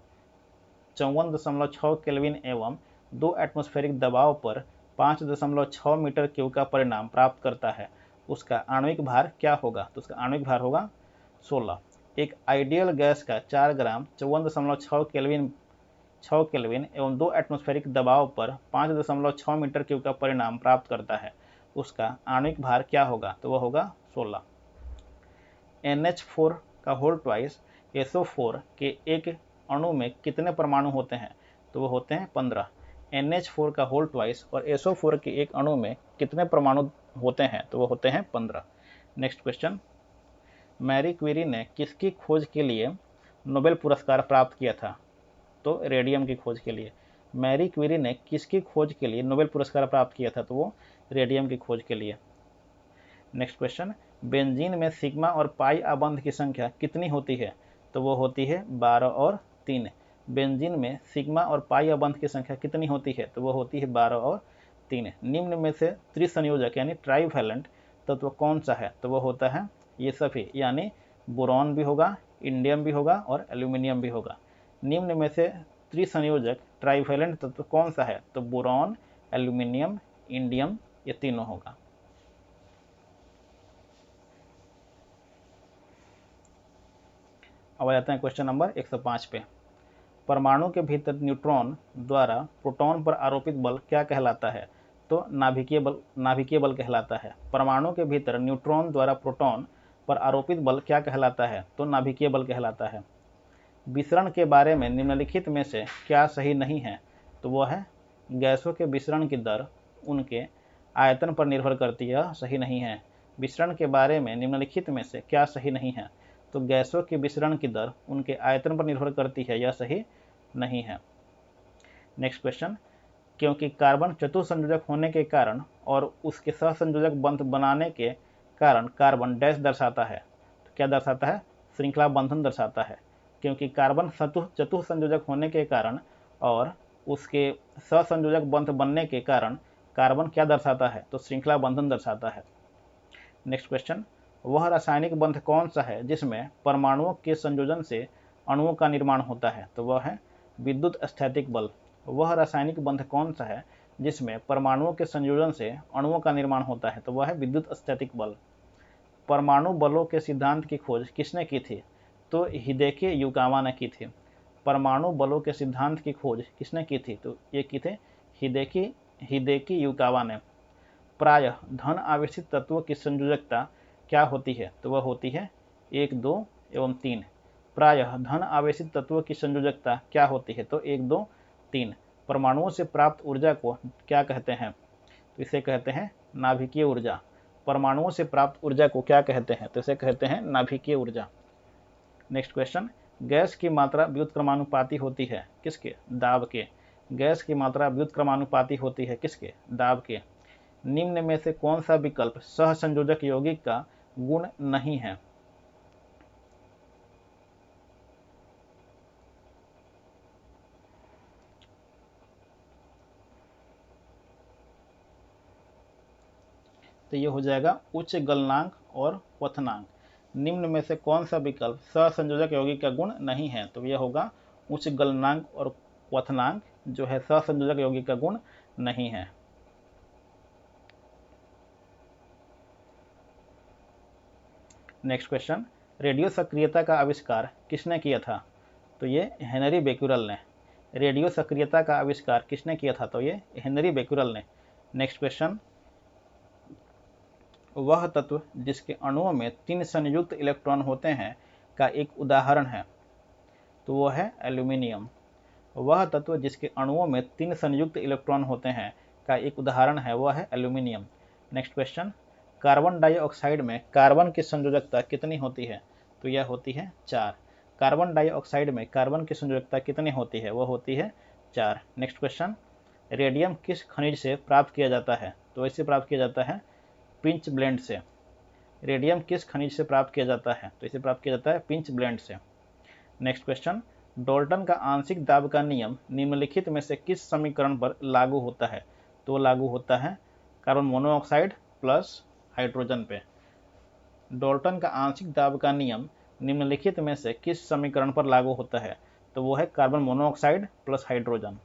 54.6 केल्विन एवं 2 एटमॉस्फेरिक दबाव पर 5.6 मीटर क्यूब का परिणाम प्राप्त करता है, उसका आणविक भार क्या होगा? तो उसका आणविक भार होगा 16। एक आइडियल गैस का 4 ग्राम 54.6 केल्विन एवं 2 एटमॉस्फेरिक दबाव पर 5.6 मीटर क्यूब का परिणाम प्राप्त करता है, उसका आणविक भार क्या होगा, तो वह होगा 16। NH4 का होल ट्वाइस SO4 के एक अणु में कितने परमाणु होते हैं, तो वो होते हैं 15। NH4 का होल ट्वाइस और SO4 के एक अणु में कितने परमाणु होते हैं, तो वो होते हैं 15। नेक्स्ट क्वेश्चन, मैरी क्वेरी ने किसकी खोज के लिए नोबेल पुरस्कार प्राप्त किया था, तो रेडियम की खोज के लिए। मैरी क्वेरी ने किसकी खोज के लिए नोबेल पुरस्कार प्राप्त किया था, तो वो रेडियम की खोज के लिए। नेक्स्ट क्वेश्चन, बेंजीन में सिग्मा और पाई आबंध की संख्या कितनी होती है, तो वो होती है 12 और 3। बेंजीन में सिग्मा और पाई आबंध की संख्या कितनी होती है, तो वो होती है 12 और 3। निम्न में से त्रिसंयोजक यानी ट्राइवैलेंट तत्व कौन सा है, तो वो होता है ये सभी, यानी बोरॉन भी होगा, इंडियम भी होगा और एल्यूमिनियम भी होगा। निम्न में से त्रिसंयोजक ट्राइवैलेंट तत्व कौन सा है, तो बोरॉन, एल्यूमिनियम, इंडियम, ये तीनों होगा। अब आ जाते हैं क्वेश्चन नंबर 105 पे। परमाणु के भीतर न्यूट्रॉन द्वारा प्रोटॉन पर आरोपित बल क्या कहलाता है, तो नाभिकीय बल कहलाता है। परमाणु के भीतर न्यूट्रॉन द्वारा प्रोटॉन पर आरोपित बल क्या कहलाता है, तो नाभिकीय बल कहलाता है। विसरण के बारे में निम्नलिखित में से क्या सही नहीं है, तो वह है गैसों के विसरण की दर उनके आयतन पर निर्भर करती है, सही नहीं है। विसरण के बारे में निम्नलिखित में से क्या सही नहीं है, तो गैसों के विसरण की दर उनके आयतन पर निर्भर करती है, यह सही नहीं है। नेक्स्ट क्वेश्चन, क्योंकि कार्बन चतुसंयोजक होने के कारण और उसके सहसंयोजक बंध बनाने के कारण कार्बन डैश दर्शाता है, तो क्या दर्शाता है, श्रृंखला बंधन दर्शाता है। क्योंकि कार्बन चतुसंयोजक होने के कारण और उसके सहसंयोजक बंध बनने के कारण कार्बन क्या दर्शाता है, तो श्रृंखला बंधन दर्शाता है। नेक्स्ट क्वेश्चन, वह रासायनिक बंध कौन सा है जिसमें परमाणुओं के संयोजन से अणुओं का निर्माण होता है, तो वह है विद्युत स्थैतिक बल। वह रासायनिक बंध कौन सा है जिसमें परमाणुओं के संयोजन से अणुओं का निर्माण होता है, तो वह है विद्युत स्थैतिक बल। परमाणु बलों के सिद्धांत की खोज किसने की थी, तो हिदेकी युकावा ने की थी। परमाणु बलों के सिद्धांत की खोज किसने की थी, तो ये की थे हिदेकी युकावा ने। प्रायः धन आवेशित तत्वों की संयोजकता क्या होती है, तो वह होती है 1, 2 एवं 3। प्रायः धन आवेशित तत्वों की संयोजकता क्या होती है, तो 1, 2, 3। परमाणुओं से प्राप्त ऊर्जा को क्या कहते हैं, तो इसे कहते हैं नाभिकीय ऊर्जा। परमाणुओं से प्राप्त ऊर्जा को क्या कहते हैं, तो इसे कहते हैं नाभिकीय ऊर्जा। नेक्स्ट क्वेश्चन, गैस की मात्रा व्युत्क्रमानुपाती होती है किसके, दाब के। गैस की मात्रा व्युत्क्रमानुपाती होती है किसके, दाब के। निम्न में से कौन सा विकल्प सहसंयोजक यौगिक का गुण नहीं है, तो ये हो जाएगा उच्च गलनांक और क्वथनांक। निम्न में से कौन सा विकल्प सहसंयोजक यौगिक का गुण नहीं है, तो यह होगा उच्च गलनांक और क्वथनांक जो है सहसंयोजक यौगिक का गुण नहीं है। नेक्स्ट क्वेश्चन, रेडियो सक्रियता का आविष्कार किसने किया था, तो ये हेनरी बेक्यूरेल ने। रेडियो सक्रियता का आविष्कार किसने किया था, तो ये हेनरी बेक्यूरेल ने। नेक्स्ट क्वेश्चन, वह तत्व जिसके अणुओं में 3 संयुक्त इलेक्ट्रॉन होते हैं का एक उदाहरण है, तो वह है एल्यूमिनियम। वह तत्व जिसके अणुओं में 3 संयुक्त इलेक्ट्रॉन होते हैं का एक उदाहरण है, वह है aluminium. Next question, carbon dioxide में कार्बन की संयोजकता कितनी होती है, तो यह होती है 4। कार्बन डाइऑक्साइड में कार्बन की संयोजकता कितनी होती है, वह होती है 4। नेक्स्ट क्वेश्चन, रेडियम किस खनिज से प्राप्त किया जाता है, तो इसे प्राप्त किया जाता है पिंच ब्लेंड से। रेडियम किस खनिज से प्राप्त किया जाता है, तो इसे प्राप्त किया जाता है पिंच ब्लेंड से। नेक्स्ट क्वेश्चन, डाल्टन का आंशिक दाब का नियम निम्नलिखित में से किस समीकरण पर लागू होता है, तो लागू होता है कार्बन मोनोऑक्साइड प्लस हाइड्रोजन पे। डाल्टन का आंशिक दाब का नियम निम्नलिखित में से किस समीकरण पर लागू होता है, तो वो है कार्बन मोनोऑक्साइड प्लस हाइड्रोजन।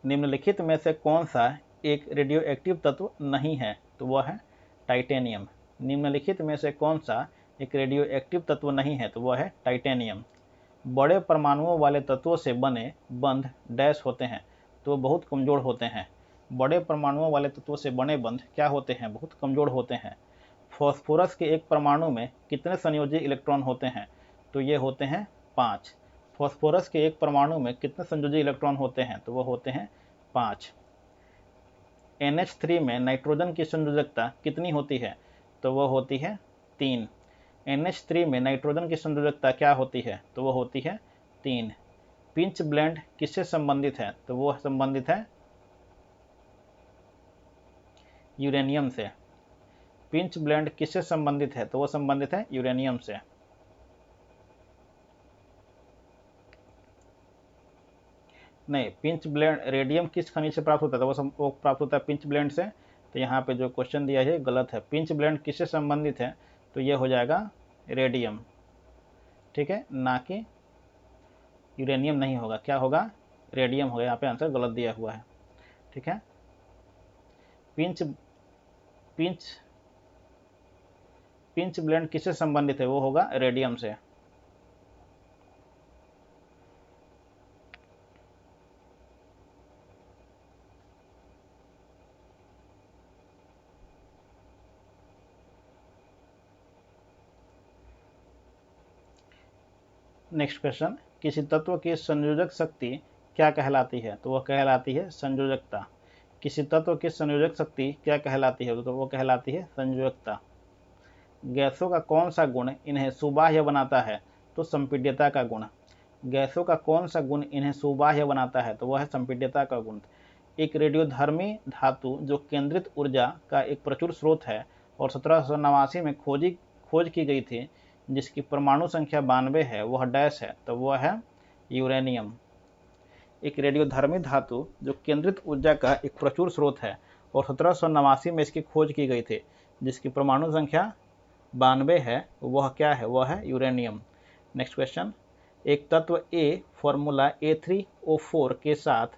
निम्नलिखित में से कौन सा एक रेडियोएक्टिव तत्व नहीं है, तो वह है टाइटेनियम। निम्नलिखित में से कौन सा एक रेडियोएक्टिव तत्व नहीं है, तो वह है टाइटेनियम। बड़े परमाणुओं वाले तत्वों से बने बंध डैश होते हैं, तो बहुत कमजोर होते हैं। बड़े परमाणुओं वाले तत्वों से बने बंध क्या होते हैं? बहुत कमजोर होते हैं। फॉस्फोरस के एक परमाणु में कितने संयोजी इलेक्ट्रॉन होते हैं? तो ये होते हैं 5। फॉस्फोरस के एक परमाणु में कितने संयोजी इलेक्ट्रॉन होते हैं? तो वो होते हैं 5। NH3 में नाइट्रोजन की संयोजकता कितनी होती है? तो वो होती है 3। NH3 में नाइट्रोजन की संयोजकता क्या होती है? तो वो होती है 3। पिंच ब्लेंड किससे संबंधित है? तो वो संबंधित है यूरेनियम से। पिंच ब्लेंड किससे संबंधित है? तो वो संबंधित है यूरेनियम से। नहीं, पिंच ब्लेंड रेडियम किस खनिज से प्राप्त होता है? तो वो प्राप्त होता है पिंच ब्लेंड से। तो यहाँ पे जो क्वेश्चन दिया है गलत है। पिंच ब्लेंड किससे संबंधित है? तो ये हो जाएगा रेडियम, ठीक है, ना कि यूरेनियम नहीं होगा। क्या होगा? रेडियम होगा। यहाँ पे आंसर गलत दिया हुआ है, ठीक है। पिंच पिंच पिंच ब्लेंड किससे संबंधित है? वो होगा रेडियम से। नेक्स्ट क्वेश्चन, किसी तत्व की संयोजक शक्ति क्या कहलाती है? तो वह कहलाती है संयोजकता। किसी तत्व की संयोजक शक्ति क्या कहलाती है? तो वो कहलाती है संयोजकता। गैसों का कौन सा गुण इन्हें सुबाह्य बनाता है? तो संपीड्यता का गुण। गैसों का कौन सा गुण इन्हें सुबाह्य बनाता है? तो वह है संपीड्यता का गुण। एक रेडियोधर्मी धातु जो केंद्रित ऊर्जा का एक प्रचुर स्रोत है और 1789 में खोज की गई थी, जिसकी परमाणु संख्या 92 है, वह डैश है? तो वह है यूरेनियम। एक रेडियोधर्मी धातु जो केंद्रित ऊर्जा का एक प्रचुर स्रोत है और 1789 में इसकी खोज की गई थी, जिसकी परमाणु संख्या 92 है, वह क्या है? वह है यूरेनियम। नेक्स्ट क्वेश्चन, एक तत्व ए फॉर्मूला A3O4 के साथ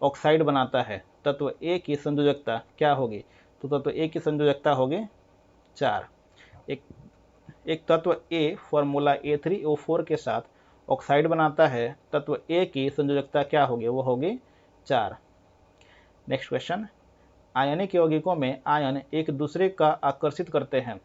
ऑक्साइड बनाता है, तत्व ए की संयोजकता क्या होगी? तो तत्व ए की संयोजकता होगी 4। एक तत्व ए फॉर्मूला A3O4 के साथ ऑक्साइड बनाता है, तत्व ए की संयोजकता क्या होगी? वो होगी 4। नेक्स्ट क्वेश्चन, आयनिक यौगिकों में आयन एक दूसरे का आकर्षित करते हैं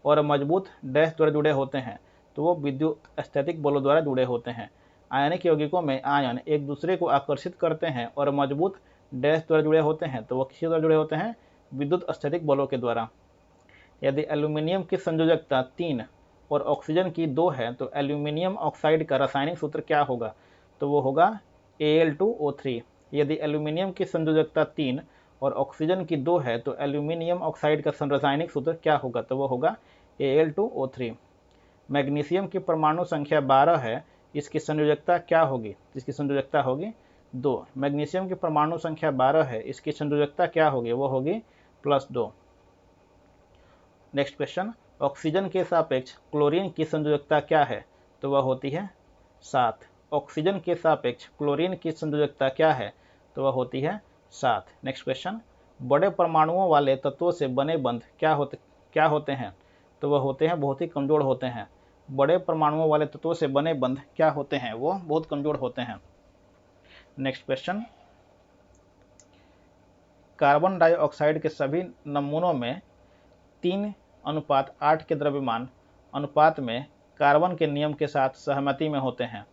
और मजबूत डैश द्वारा जुड़े होते हैं, तो वो विद्युत स्थैतिक बलों द्वारा जुड़े होते हैं। आयनिक यौगिकों में आयन एक दूसरे को आकर्षित करते हैं और मजबूत डैश द्वारा जुड़े होते हैं, तो वो किसके द्वारा जुड़े होते हैं? विद्युत स्थैतिक बलों के द्वारा। यदि एल्यूमिनियम की संयोजकता 3 और ऑक्सीजन की 2 है, तो एल्यूमिनियम ऑक्साइड का रासायनिक सूत्र क्या होगा? तो वो होगा Al2O3। यदि एल्यूमिनियम की संयोजकता 3 और ऑक्सीजन की 2 है, तो एल्यूमिनियम ऑक्साइड का रासायनिक सूत्र क्या होगा? तो वो होगा Al2O3। मैग्नीशियम की परमाणु संख्या 12 है, इसकी संयोजकता क्या होगी? इसकी संयोजकता होगी 2। मैग्नीशियम की परमाणु संख्या 12 है, इसकी संयोजकता क्या होगी? वो होगी +2। नेक्स्ट क्वेश्चन, ऑक्सीजन के सापेक्ष क्लोरीन की संयोजकता क्या है? तो वह होती है 7। ऑक्सीजन के सापेक्ष क्लोरीन की संयोजकता क्या है? तो वह होती है 7। नेक्स्ट क्वेश्चन, बड़े परमाणुओं वाले तत्वों से बने बंध क्या होते हैं? तो वह होते हैं बहुत ही कमजोर होते हैं। बड़े परमाणुओं वाले तत्वों से बने बंध क्या होते हैं? वो बहुत कमजोर होते हैं। नेक्स्ट क्वेश्चन, कार्बन डाइऑक्साइड के सभी नमूनों में 3:8 के द्रव्यमान अनुपात में कार्बन के नियम के साथ सहमति में होते हैं,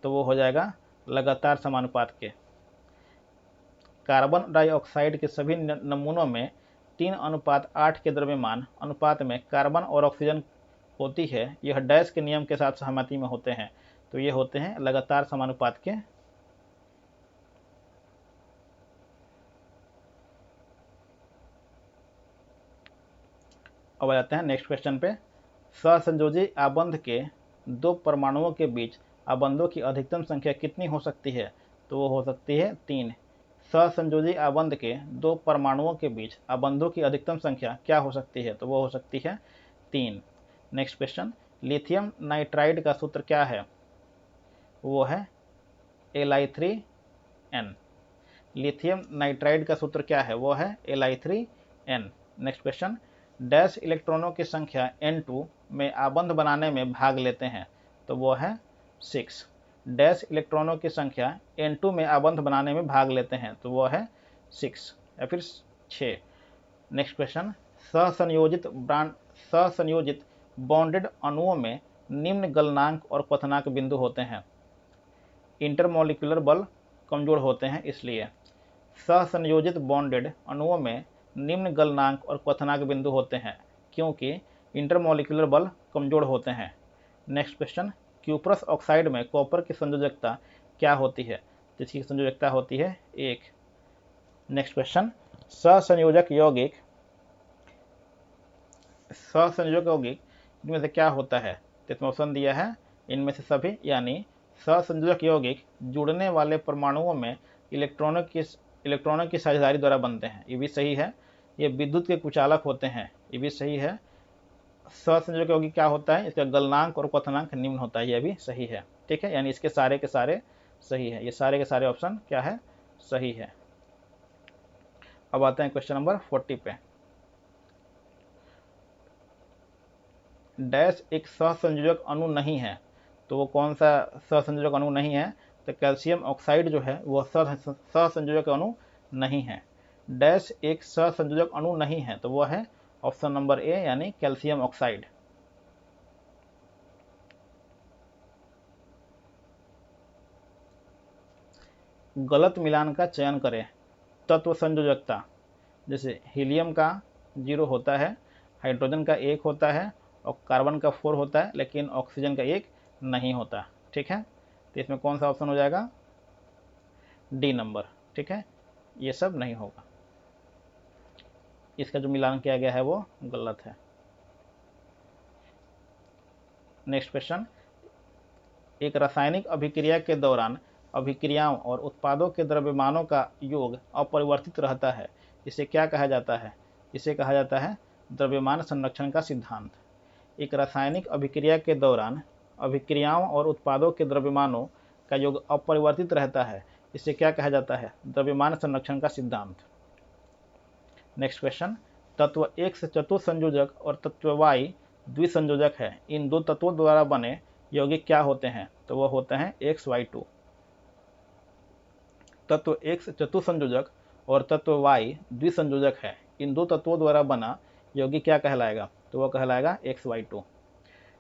तो वो हो जाएगा लगातार समानुपात के। कार्बन डाइऑक्साइड के सभी नमूनों में 3:8 के द्रव्यमान अनुपात में कार्बन और ऑक्सीजन होती है, यह डैश के नियम के साथ सहमति में होते हैं, तो ये होते हैं लगातार समानुपात के। अब आ जाते हैं नेक्स्ट क्वेश्चन पे। सहसंयोजी आबंध के 2 परमाणुओं के बीच आबंधों की अधिकतम संख्या कितनी हो सकती है? तो वो हो सकती है 3। सहसंयोजी आबंध के 2 परमाणुओं के बीच आबंधों की अधिकतम संख्या क्या हो सकती है? तो वो हो सकती है 3। नेक्स्ट क्वेश्चन, लिथियम नाइट्राइड का सूत्र क्या है? वो है Li3n। लिथियम नाइट्राइड का सूत्र क्या है? वो है Li3n। नेक्स्ट क्वेश्चन, डैश इलेक्ट्रॉनों की संख्या N2 में आबंध बनाने में भाग लेते हैं, तो वो है 6। डैश इलेक्ट्रॉनों की संख्या N2 में आबंध बनाने में भाग लेते हैं, तो वो है 6। या फिर 6। नेक्स्ट क्वेश्चन, सहसंयोजित बॉन्डेड अणुओं में निम्न गलनांक और क्वथनांक बिंदु होते हैं। इंटरमॉलिक्यूलर बल कमजोर होते हैं इसलिए। सहसंयोजित बॉन्डेड अणुओं में निम्न गलनांक और क्वथनांक बिंदु होते हैं क्योंकि इंटरमॉलिक्यूलर बल कमजोर होते हैं। नेक्स्ट क्वेश्चन, क्यूप्रस ऑक्साइड में कॉपर की संयोजकता क्या होती है? जिसकी संयोजकता होती है 1। नेक्स्ट क्वेश्चन, सहसंयोजक यौगिक इनमें से क्या होता है? तो इसमें ऑप्शन दिया है इनमें से सभी, यानी सहसंयोजक यौगिक जुड़ने वाले परमाणुओं में इलेक्ट्रॉनों की साझेदारी द्वारा बनते हैं, ये भी सही है। ये विद्युत के कुचालक होते हैं, ये भी सही है। सहसंयोजक यौगिक क्या होता है? इसका गलनांक और क्वथनांक निम्न होता है, यह भी सही है। ठीक है, यानी इसके सारे के सारे सही है, ये सारे के सारे ऑप्शन क्या है? सही है। अब आते हैं क्वेश्चन नंबर 40 पे। डैश एक सहसंयोजक अणु नहीं है, तो वो कौन सा सहसंयोजक अणु नहीं है? तो कैल्शियम ऑक्साइड जो है वह सहसंयोजक अणु नहीं है। डैश एक सहसंयोजक अणु नहीं है, तो वह है ऑप्शन नंबर ए, यानी कैल्शियम ऑक्साइड। गलत मिलान का चयन करें। तत्व संयोजकता, जैसे हीलियम का 0 होता है, हाइड्रोजन का 1 होता है और कार्बन का 4 होता है, लेकिन ऑक्सीजन का 1 नहीं होता। ठीक है, तो इसमें कौन सा ऑप्शन हो जाएगा? D number. ठीक है, ये सब नहीं होगा, इसका जो मिलान किया गया है वो गलत है। नेक्स्ट क्वेश्चन, एक रासायनिक अभिक्रिया के दौरान अभिक्रियाओं और उत्पादों के द्रव्यमानों का योग अपरिवर्तित रहता है, इसे क्या कहा जाता है? इसे कहा जाता है द्रव्यमान संरक्षण का सिद्धांत। एक रासायनिक अभिक्रिया के दौरान अभिक्रियाओं और उत्पादों के द्रव्यमानों का योग अपरिवर्तित रहता है, इसे क्या कहा जाता है? द्रव्यमान संरक्षण का सिद्धांत। नेक्स्ट क्वेश्चन, तत्व X चतुसंयोजक और तत्व Y द्विसंयोजक है, इन दो तत्वों द्वारा बने यौगिक क्या होते हैं? तो वह होते हैं XY2। तत्व X चतुसंयोजक और तत्व Y द्विसंयोजक है, इन दो तत्वों द्वारा बना यौगिक क्या कहलाएगा? तो वह कहलाएगा XY2।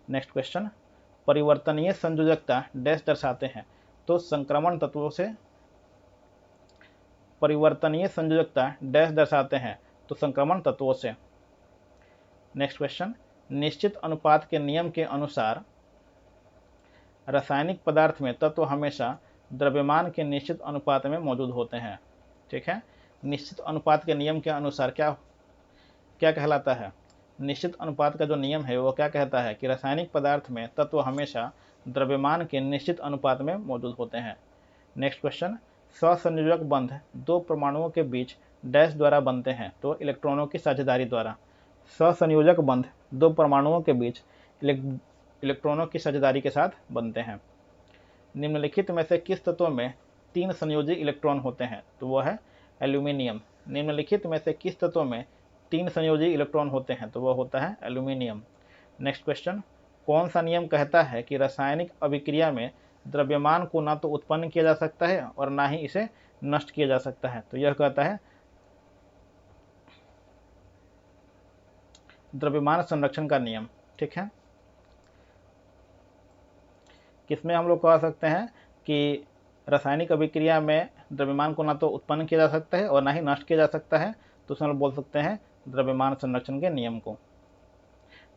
नेक्स्ट क्वेश्चन, परिवर्तनीय संयोजकता डैश दर्शाते हैं, तो संक्रमण तत्वों से परिवर्तनीय संयोजकता डैश दर्शाते हैं, तो संक्रमण तत्वों से। नेक्स्ट क्वेश्चन, निश्चित अनुपात के नियम के अनुसार रासायनिक पदार्थ में तत्व हमेशा द्रव्यमान के निश्चित अनुपात में मौजूद होते हैं। ठीक है, निश्चित अनुपात के नियम के अनुसार क्या कहलाता है? निश्चित अनुपात का जो नियम है वो क्या कहता है कि रासायनिक पदार्थ में तत्व हमेशा द्रव्यमान के निश्चित अनुपात में मौजूद होते हैं। नेक्स्ट क्वेश्चन, सहसंयोजक बंध दो परमाणुओं के बीच डैश द्वारा बनते हैं, तो इलेक्ट्रॉनों की साझेदारी द्वारा। सहसंयोजक बंध दो परमाणुओं के बीच इलेक्ट्रॉनों की साझेदारी के साथ बनते हैं। निम्नलिखित में से किस तत्व में 3 संयोजी इलेक्ट्रॉन होते हैं? तो वह है एल्यूमिनियम। निम्नलिखित में से किस तत्व में 3 संयोजी इलेक्ट्रॉन होते हैं? तो वह होता है एल्यूमिनियम। नेक्स्ट क्वेश्चन, कौन सा नियम कहता है कि रासायनिक अभिक्रिया में द्रव्यमान को ना तो उत्पन्न किया जा सकता है और ना ही इसे नष्ट किया जा सकता है? तो यह कहता है द्रव्यमान संरक्षण का नियम। ठीक है, किसमें हम लोग कह सकते हैं कि रासायनिक अभिक्रिया में द्रव्यमान को ना तो उत्पन्न किया जा सकता है और ना ही नष्ट किया जा सकता है, तो उसमें हम बोल सकते हैं द्रव्यमान संरक्षण के नियम को।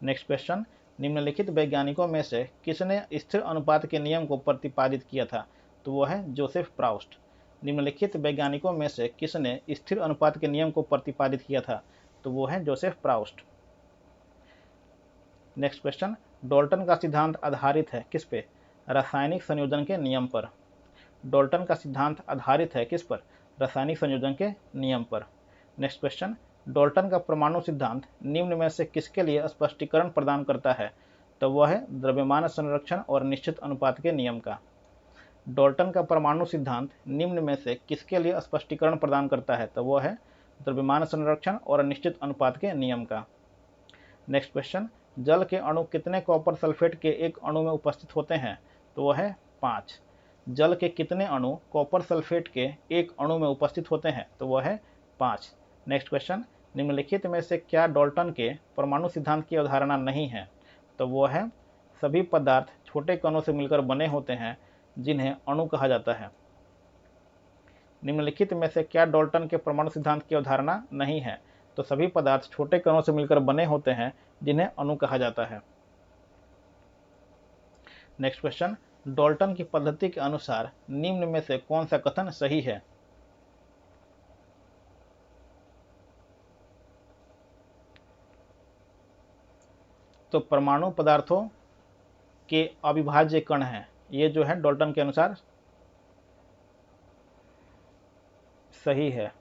नेक्स्ट क्वेश्चन, निम्नलिखित वैज्ञानिकों में से किसने स्थिर अनुपात के नियम को प्रतिपादित किया था? तो वो है जोसेफ प्राउस्ट। निम्नलिखित वैज्ञानिकों में से किसने स्थिर अनुपात के नियम को प्रतिपादित किया था? तो वो है Joseph Proust. Next question, Dalton का सिद्धांत आधारित है किस पे? रासायनिक संयोजन के नियम पर। डाल्टन का सिद्धांत आधारित है किस पर? रासायनिक संयोजन के नियम पर। नेक्स्ट क्वेश्चन, डाल्टन का परमाणु सिद्धांत निम्न में से किसके लिए स्पष्टीकरण प्रदान करता है? तो वह है द्रव्यमान संरक्षण और निश्चित अनुपात के नियम का। डाल्टन का परमाणु सिद्धांत निम्न में से किसके लिए स्पष्टीकरण प्रदान करता है? तो वह है द्रव्यमान संरक्षण और निश्चित अनुपात के नियम का। नेक्स्ट क्वेश्चन, जल के अणु कितने कॉपर सल्फेट के एक अणु में उपस्थित होते हैं? तो वह है 5। जल के कितने अणु कॉपर सल्फेट के एक अणु में उपस्थित होते हैं? तो वह है 5। नेक्स्ट क्वेश्चन, निम्नलिखित में से क्या डाल्टन के परमाणु सिद्धांत की अवधारणा नहीं है? तो वो है सभी पदार्थ छोटे कणों से मिलकर बने होते हैं जिन्हें अणु कहा जाता है। निम्नलिखित में से क्या डाल्टन के परमाणु सिद्धांत की अवधारणा नहीं है? तो सभी पदार्थ छोटे कणों से मिलकर बने होते हैं जिन्हें अणु कहा जाता है। नेक्स्ट क्वेश्चन, डाल्टन की पद्धति के अनुसार निम्न में से कौन सा कथन सही है? तो परमाणु पदार्थों के अविभाज्य कण हैं, ये जो है डाल्टन के अनुसार सही है।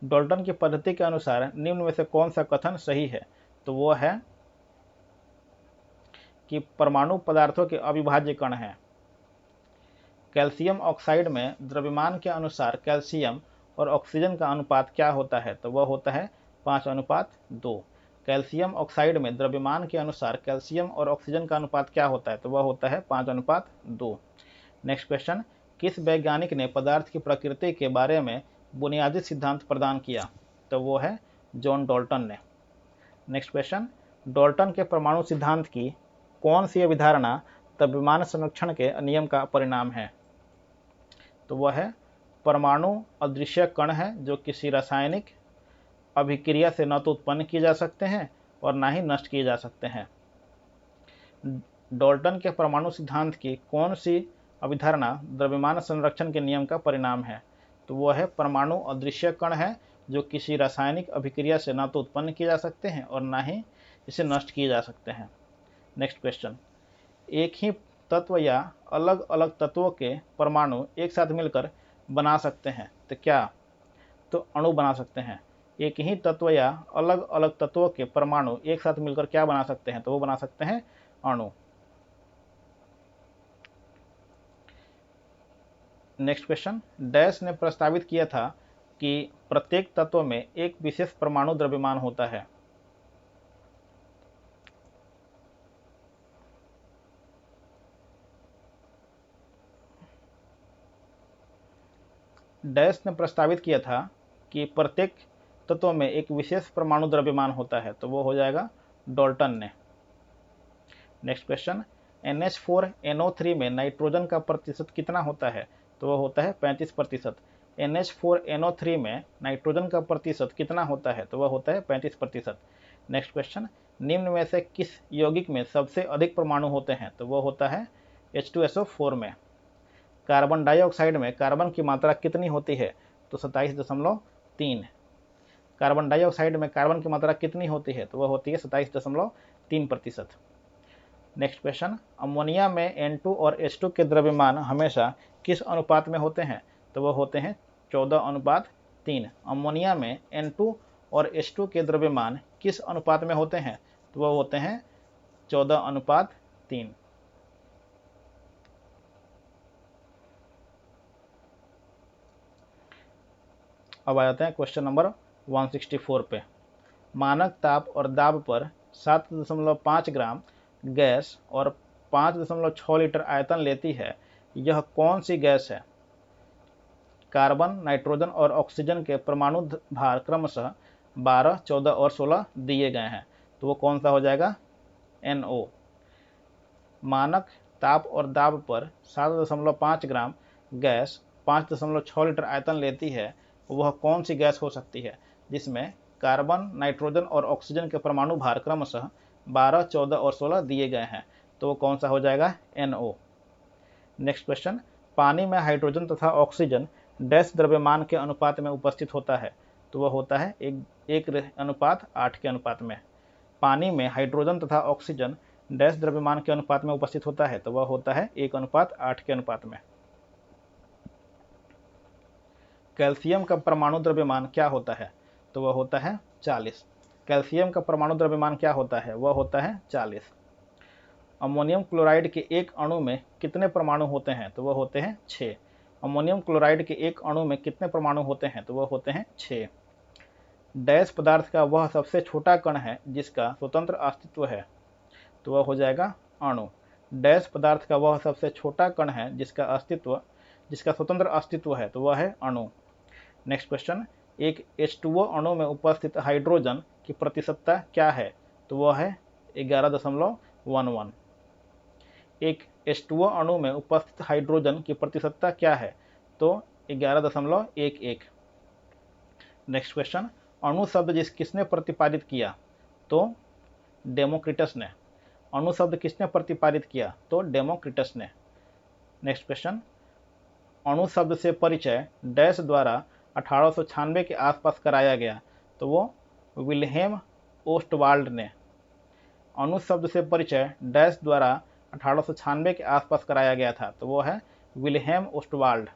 डाल्टन की पद्धति के अनुसार निम्न में से कौन सा कथन सही है? तो वो है कि परमाणु पदार्थों के अविभाज्य कण हैं। कैल्शियम ऑक्साइड में द्रव्यमान के अनुसार कैल्शियम और ऑक्सीजन का अनुपात क्या होता है? तो वह होता है 5:2। कैल्शियम ऑक्साइड में द्रव्यमान के अनुसार कैल्शियम और ऑक्सीजन का अनुपात क्या होता है? तो वह होता है 5:2। नेक्स्ट क्वेश्चन, किस वैज्ञानिक ने पदार्थ की प्रकृति के बारे में बुनियादी सिद्धांत प्रदान किया? तो वो है जॉन डाल्टन ने। नेक्स्ट क्वेश्चन, डाल्टन के परमाणु सिद्धांत की कौन सी अभिधारणा द्रव्यमान संरक्षण के नियम का परिणाम है? तो वह है परमाणु अदृश्य कण है जो किसी रासायनिक अभिक्रिया से न तो उत्पन्न किए जा सकते हैं और ना ही नष्ट किए जा सकते हैं। डाल्टन के परमाणु सिद्धांत की कौन सी अभिधारणा द्रव्यमान संरक्षण के नियम का परिणाम है? तो वह है परमाणु अदृश्य कण है जो किसी रासायनिक अभिक्रिया से न तो उत्पन्न किए जा सकते हैं और ना ही इसे नष्ट किए जा सकते हैं। नेक्स्ट क्वेश्चन, एक ही तत्व या अलग अलग तत्वों के परमाणु एक साथ मिलकर बना सकते हैं तो क्या? तो अणु बना सकते हैं। एक ही तत्व या अलग अलग तत्वों के परमाणु एक साथ मिलकर क्या बना सकते हैं? तो वो बना सकते हैं अणु। नेक्स्ट क्वेश्चन, डैश ने प्रस्तावित किया था कि प्रत्येक तत्व में एक विशेष परमाणु द्रव्यमान होता है। डैश ने प्रस्तावित किया था कि प्रत्येक तत्व में एक विशेष परमाणु द्रव्यमान होता है, तो वो हो जाएगा डाल्टन ने। नेक्स्ट क्वेश्चन, NH4NO3 में नाइट्रोजन का प्रतिशत कितना होता है? तो वो होता है 35%। NH4NO3 में नाइट्रोजन का प्रतिशत कितना होता है? तो वह होता है 35%। नेक्स्ट क्वेश्चन, निम्न में से किस यौगिक में सबसे अधिक परमाणु होते हैं? तो वह होता है H2SO4 में। कार्बन डाइऑक्साइड में कार्बन की मात्रा कितनी होती है? तो 27.3। कार्बन डाइऑक्साइड में कार्बन की मात्रा कितनी होती है? तो वह होती है 27.3%। नेक्स्ट क्वेश्चन, अमोनिया में N2 और H2 के द्रव्यमान हमेशा किस अनुपात में होते हैं? तो वह होते हैं 14:3। अमोनिया में N2 और H2 के द्रव्यमान किस अनुपात में होते हैं? तो वह होते हैं 14:3। अब आ जाते हैं क्वेश्चन नंबर 164 पे। मानक ताप और दाब पर 7.5 ग्राम गैस और 5.6 लीटर आयतन लेती है, यह कौन सी गैस है? कार्बन, नाइट्रोजन और ऑक्सीजन के परमाणु भार क्रमशः 12, 14 और 16 दिए गए हैं, तो वो कौन सा हो जाएगा? NO। मानक ताप और दाब पर 7.5 ग्राम गैस 5.6 लीटर आयतन लेती है, वह कौन सी गैस हो सकती है जिसमें कार्बन, नाइट्रोजन और ऑक्सीजन के परमाणु भार क्रमशः 12, 14 और 16 दिए गए हैं, तो वो कौन सा हो जाएगा? NO। नेक्स्ट क्वेश्चन, पानी में हाइड्रोजन तथा ऑक्सीजन डैश द्रव्यमान के अनुपात में उपस्थित होता है, तो वह होता है 1:8 के अनुपात में। पानी में हाइड्रोजन तथा ऑक्सीजन डैश द्रव्यमान के अनुपात में उपस्थित होता है, तो वह होता है 1:8 के अनुपात में। कैल्शियम का परमाणु द्रव्यमान क्या होता है? तो वह होता है 40। कैल्शियम का परमाणु द्रव्यमान क्या होता है? वह होता है 40। अमोनियम क्लोराइड के एक अणु में कितने परमाणु होते हैं? तो वह होते हैं 6। अमोनियम क्लोराइड के एक अणु में कितने परमाणु होते हैं? तो वह होते हैं 6। डैश पदार्थ का वह सबसे छोटा कण है जिसका स्वतंत्र अस्तित्व है, तो वह हो जाएगा अणु। डैश पदार्थ का वह सबसे छोटा कण है जिसका स्वतंत्र अस्तित्व है, तो वह है अणु। नेक्स्ट क्वेश्चन, एक H2O अणु में उपस्थित हाइड्रोजन की प्रतिशतता क्या है? तो वह है 11.11। एक H2O अणु में उपस्थित हाइड्रोजन की प्रतिशतता क्या है? तो 11.11। नेक्स्ट क्वेश्चन, अणु शब्द किसने प्रतिपादित किया? तो डेमोक्रिटस ने। अणु शब्द किसने प्रतिपादित किया? तो डेमोक्रिटस ने। नेक्स्ट क्वेश्चन, अणु शब्द से परिचय डैश द्वारा 1896 के आसपास कराया गया? तो वो विल्हेम ओस्टवाल्ड ने। अणु शब्द से परिचय डैश द्वारा 1896 के आसपास कराया गया था? तो वो है विल्हेम ओस्टवाल्ड।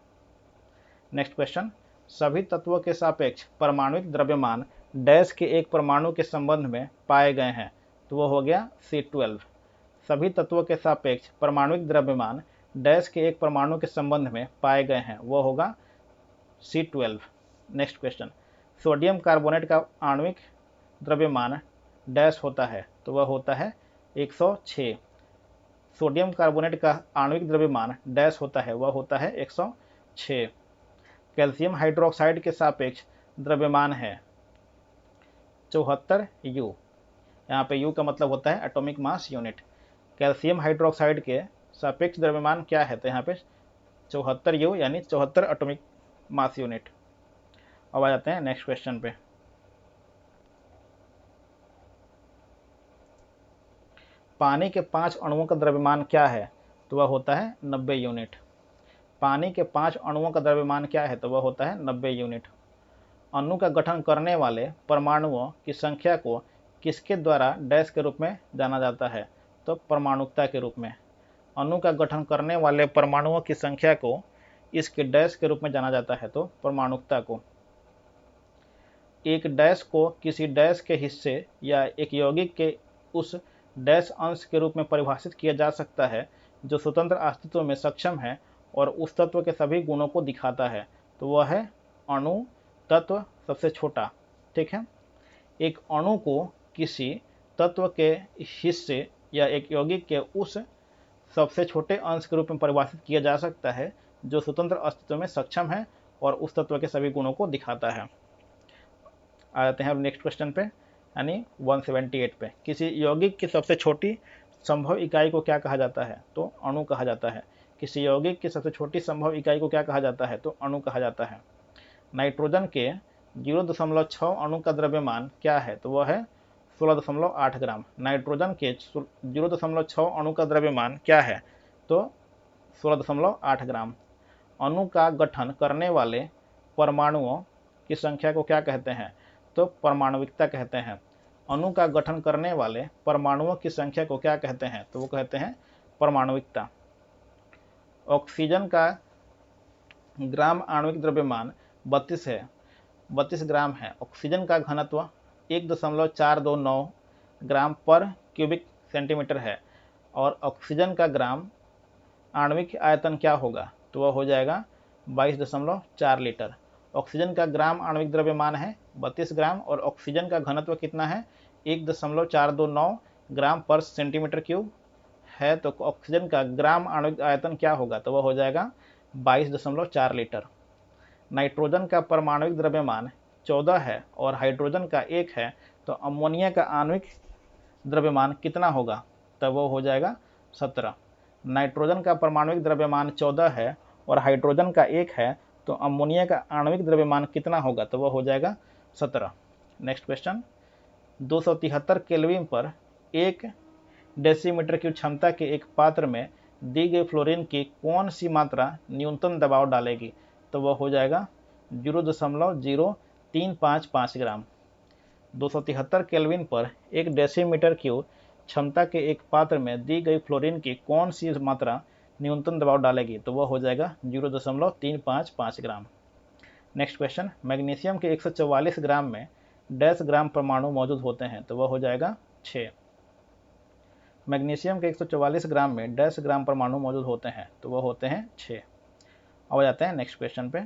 नेक्स्ट क्वेश्चन, सभी तत्वों के सापेक्ष परमाणुिक द्रव्यमान डैश के एक परमाणु के संबंध में पाए गए हैं? तो वो हो गया C12। सभी तत्वों के सापेक्ष परमाणुिक द्रव्यमान डैश के एक परमाणु के संबंध में पाए गए हैं, वो होगा C12। Next question, sodium carbonate का आणविक द्रव्यमान डैश होता है? तो वह होता है 106। सोडियम कार्बोनेट का आणविक द्रव्यमान डैश होता है? वह होता है 106। कैल्शियम हाइड्रोक्साइड के सापेक्ष द्रव्यमान है 74 U। यहाँ पे U का मतलब होता है atomic mass unit. Calcium hydroxide के सापेक्ष द्रव्यमान क्या है? तो यहाँ पे 74 U यानी 74 एटॉमिक मास यूनिट। अब आ जाते हैं नेक्स्ट क्वेश्चन पे। पानी के 5 अणुओं का द्रव्यमान क्या है? तो वह होता है 90 यूनिट। पानी के 5 अणुओं का द्रव्यमान क्या है? तो वह होता है 90 यूनिट। अणु का गठन करने वाले परमाणुओं की संख्या को किसके द्वारा डैश के रूप में जाना जाता है? तो परमाणुकता के रूप में। अणु का गठन करने वाले परमाणुओं की संख्या को इसके डैश के रूप में जाना जाता है? तो परमाणुकता को। एक डैश को किसी डैश के हिस्से या एक यौगिक के उस डैश अंश के रूप में परिभाषित किया जा सकता है जो स्वतंत्र अस्तित्व में सक्षम है और उस तत्व के सभी गुणों को दिखाता है। तो वह है अणु तत्व सबसे छोटा। ठीक है, एक अणु को किसी तत्व के हिस्से या एक यौगिक के उस सबसे छोटे अंश के रूप में परिभाषित किया जा सकता है जो स्वतंत्र अस्तित्व में सक्षम है और उस तत्व के सभी गुणों को दिखाता है। आ जाते हैं अब नेक्स्ट क्वेश्चन पे, यानी 178 पे। किसी यौगिक की सबसे छोटी संभव इकाई को क्या कहा जाता है? तो अणु कहा जाता है। किसी यौगिक की सबसे छोटी संभव इकाई को क्या कहा जाता है? तो अणु कहा जाता है। नाइट्रोजन के 0.6 अणु का द्रव्यमान क्या है? तो वह है 16.8 ग्राम। नाइट्रोजन के 0.6 अणु का द्रव्यमान क्या है? तो 16.8 ग्राम। अणु का गठन करने वाले परमाणुओं की संख्या को क्या कहते हैं? तो परमाणुविकता कहते हैं। अणु का गठन करने वाले परमाणुओं की संख्या को क्या कहते हैं? तो वो कहते हैं परमाणुविकता। ऑक्सीजन का ग्राम आणविक द्रव्यमान 32 है, 32 ग्राम है। ऑक्सीजन का घनत्व 1.429 ग्राम पर क्यूबिक सेंटीमीटर है और ऑक्सीजन का ग्राम आणविक आयतन क्या होगा? तो वह हो जाएगा 22.4 लीटर। ऑक्सीजन का ग्राम आणविक द्रव्यमान है 32 ग्राम और ऑक्सीजन का घनत्व कितना है? 1.429 ग्राम पर सेंटीमीटर क्यूब है। तो ऑक्सीजन का ग्राम आणविक आयतन क्या होगा? तो वह हो जाएगा 22.4 लीटर। नाइट्रोजन का परमाणुिक द्रव्यमान 14 है और हाइड्रोजन का 1 है, तो अमोनिया का आणविक द्रव्यमान कितना होगा? तब वो हो जाएगा 17। नाइट्रोजन का परमाणुिक द्रव्यमान 14 है और हाइड्रोजन का 1 है, तो अमोनिया का आणविक द्रव्यमान कितना होगा? तो वह हो जाएगा 17। नेक्स्ट क्वेश्चन, 273 केल्विन पर 1 डेसीमीटर की क्षमता के एक पात्र में दी गई फ्लोरीन की कौन सी मात्रा न्यूनतम दबाव डालेगी? तो वह हो जाएगा 0.0355 ग्राम। 273 केल्विन पर 1 डेसीमीटर क्यूब क्षमता के एक पात्र में दी गई फ्लोरीन की कौन सी मात्रा न्यूनतम दबाव डालेगी? तो वह हो जाएगा 0.355 ग्राम। नेक्स्ट क्वेश्चन, मैग्नीशियम के 144 ग्राम में डैश ग्राम परमाणु मौजूद होते हैं? तो वह हो जाएगा 6। मैग्नीशियम के 144 ग्राम में डैश ग्राम परमाणु मौजूद होते हैं? तो वह होते हैं 6। अब आ जाते हैं नेक्स्ट क्वेश्चन पे।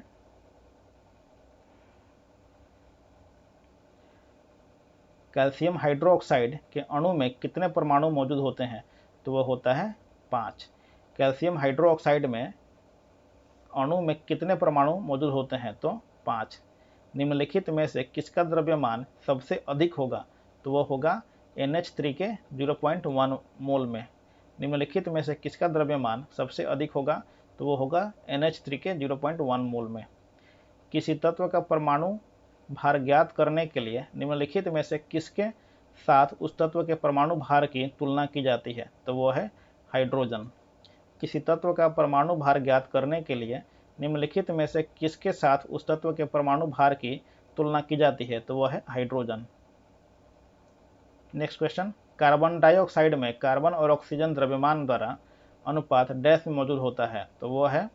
कैल्शियम हाइड्रोक्साइड के अणु में कितने परमाणु मौजूद होते हैं? तो वह होता है 5। कैल्शियम हाइड्रोक्साइड में अणु में कितने परमाणु मौजूद होते हैं? तो 5। निम्नलिखित में से किसका द्रव्यमान सबसे अधिक होगा? तो वो होगा NH3 के 0.1 मोल में। निम्नलिखित में से किसका द्रव्यमान सबसे अधिक होगा? तो वो होगा NH3 के 0.1 मोल में। किसी तत्व का परमाणु भार ज्ञात करने के लिए निम्नलिखित में से किसके साथ उस तत्व के परमाणु भार की तुलना की जाती है? तो वो है हाइड्रोजन। किसी तत्व का परमाणु भार ज्ञात करने के लिए निम्नलिखित में से किसके साथ उस तत्व के परमाणु भार की तुलना की जाती है? तो वह है hydrogen. Next question, carbon dioxide में कार्बन और ऑक्सीजन द्रव्यमान द्वारा अनुपात डैश में मौजूद होता है? तो वह है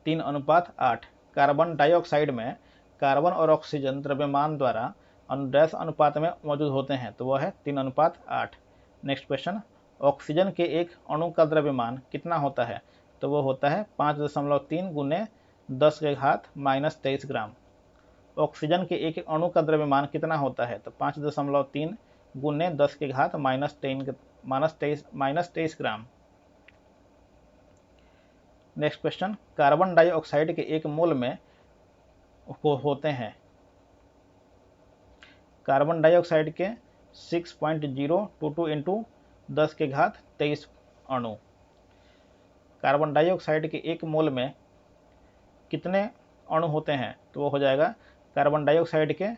3:8। कार्बन डाइऑक्साइड में कार्बन और ऑक्सीजन द्रव्यमान द्वारा डैश अनुपात में मौजूद होते हैं? तो वह है 3:8। नेक्स्ट क्वेश्चन, ऑक्सीजन के एक अणु का द्रव्यमान कितना होता है? तो वो होता है 5.3 गुने 10 के घात -23 ग्राम। ऑक्सीजन के एक अणु का द्रव्यमान कितना होता है? तो 5.3 गुने 10 के घात -23 ग्राम। नेक्स्ट क्वेश्चन, कार्बन डाइऑक्साइड के एक मोल में होते हैं कार्बन डाइऑक्साइड के 6.022 इंटू 10 के घात 23 अणु। कार्बन डाइऑक्साइड के एक मोल में कितने अणु होते हैं? तो वो हो जाएगा कार्बन डाइऑक्साइड के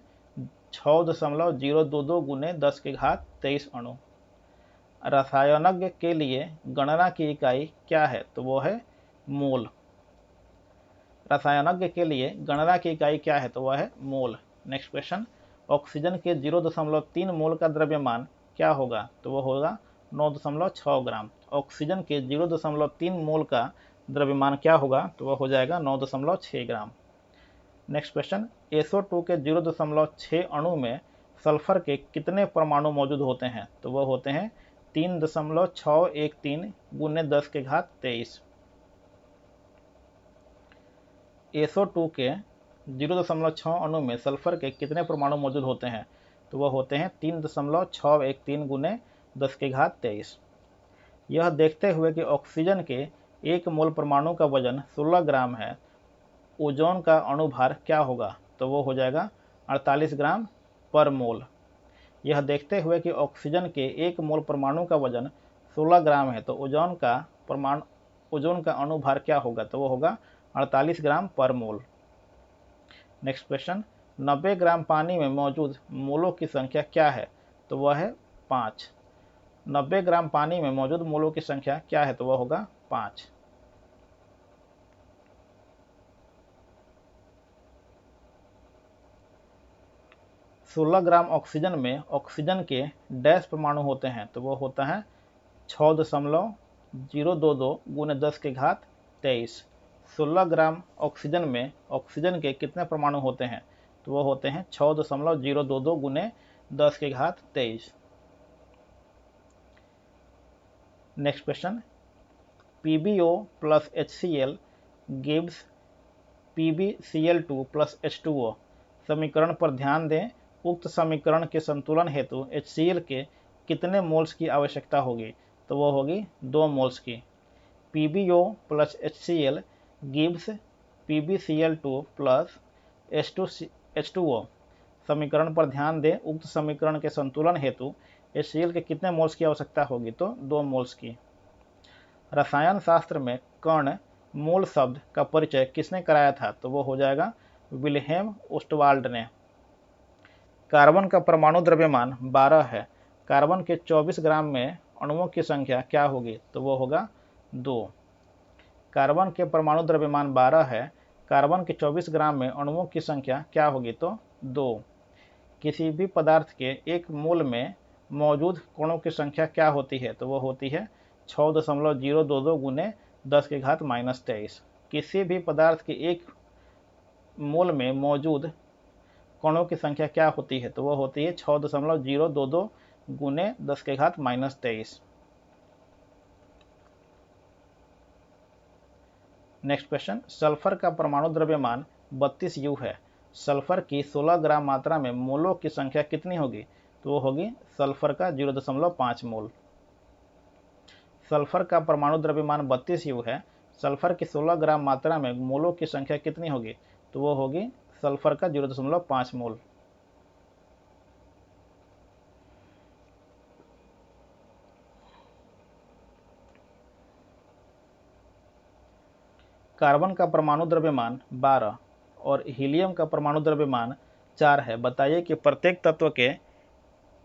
6.022 गुने 10 के घात 23 अणु। रसायनज्ञ के लिए गणना की इकाई क्या है? तो वो है मोल। रसायनज्ञ के लिए गणना की इकाई क्या है? तो वह है मोल। नेक्स्ट क्वेश्चन, ऑक्सीजन के 0.3 मोल का द्रव्यमान क्या होगा? तो वो होगा 9.6 ग्राम। ऑक्सीजन के 0.3 मोल का द्रव्यमान क्या होगा? तो वह हो जाएगा 9.6 ग्राम। नेक्स्ट क्वेश्चन, SO2 के 0.6 अणु में सल्फर के कितने परमाणु मौजूद होते हैं? तो वह होते हैं 3.613 गुने 10 के घात 23। SO2 के 0.6 अणु में सल्फर के कितने परमाणु मौजूद होते हैं? तो वह होते हैं 3.613 गुने 10 के घात 23। यह देखते हुए कि ऑक्सीजन के 1 मोल परमाणु का वजन 16 ग्राम है, ओजोन का अणुभार क्या होगा? तो वो हो जाएगा 48 ग्राम पर मोल। यह देखते हुए कि ऑक्सीजन के 1 मोल परमाणु का वजन 16 ग्राम है, तो ओजोन का अणुभार क्या होगा? तो वो होगा 48 ग्राम पर मोल। नेक्स्ट क्वेश्चन, 90 ग्राम पानी में मौजूद मोलों की संख्या क्या है? तो वह है 5। 90 ग्राम पानी में मौजूद मोलों की संख्या क्या है? तो वह होगा 5। सोलह ग्राम ऑक्सीजन में ऑक्सीजन के डैश परमाणु होते हैं? तो वो होता है 6.022 गुने 10 के घात 23। 16 ग्राम ऑक्सीजन में ऑक्सीजन के कितने परमाणु होते हैं? तो वो होते हैं 6.022 गुने 10 के घात 23। Next question, PbO plus HCl gives PbCl2 plus H2O। समीकरण पर ध्यान दें। उक्त समीकरण के संतुलन हेतु HCl के कितने मोल्स की आवश्यकता होगी? तो वो होगी 2 मोल्स की। PbO plus HCl gives PbCl2 plus H2O। समीकरण पर ध्यान दें। उक्त समीकरण के संतुलन हेतु HCl के कितने मोल्स की आवश्यकता होगी? तो 2 मोल्स की। रसायन शास्त्र में कण मूल शब्द का परिचय किसने कराया था? तो वो हो जाएगा विल्हेम ओस्टवाल्ड ने। कार्बन का परमाणु द्रव्यमान 12 है। कार्बन के 24 ग्राम में अणुओं की संख्या क्या होगी? तो वो होगा 2। कार्बन के परमाणु द्रव्यमान 12 है। कार्बन के 24 ग्राम में अणुओं की संख्या क्या होगी? तो 2। किसी भी पदार्थ के 1 मोल में मौजूद कणों की संख्या क्या होती है? तो वो होती है 6.022 गुने 10 के घात -23। किसी भी पदार्थ के 1 मोल में मौजूद कणों की संख्या क्या होती है? तो वो होती है 6.022 गुने 10 के घात -23। नेक्स्ट क्वेश्चन, सल्फर का परमाणु द्रव्यमान 32 U है। सल्फर की 16 ग्राम मात्रा में मोलों की संख्या कितनी होगी? तो वो होगी सल्फर का 0.5 मोल। सल्फर का परमाणु द्रव्यमान 32 U है। सल्फर की 16 ग्राम मात्रा में मोलों की संख्या कितनी होगी? तो वो होगी सल्फर का 0.5 मोल। कार्बन का परमाणु द्रव्यमान 12 और हीलियम का परमाणु द्रव्यमान 4 है। बताइए कि प्रत्येक तत्व के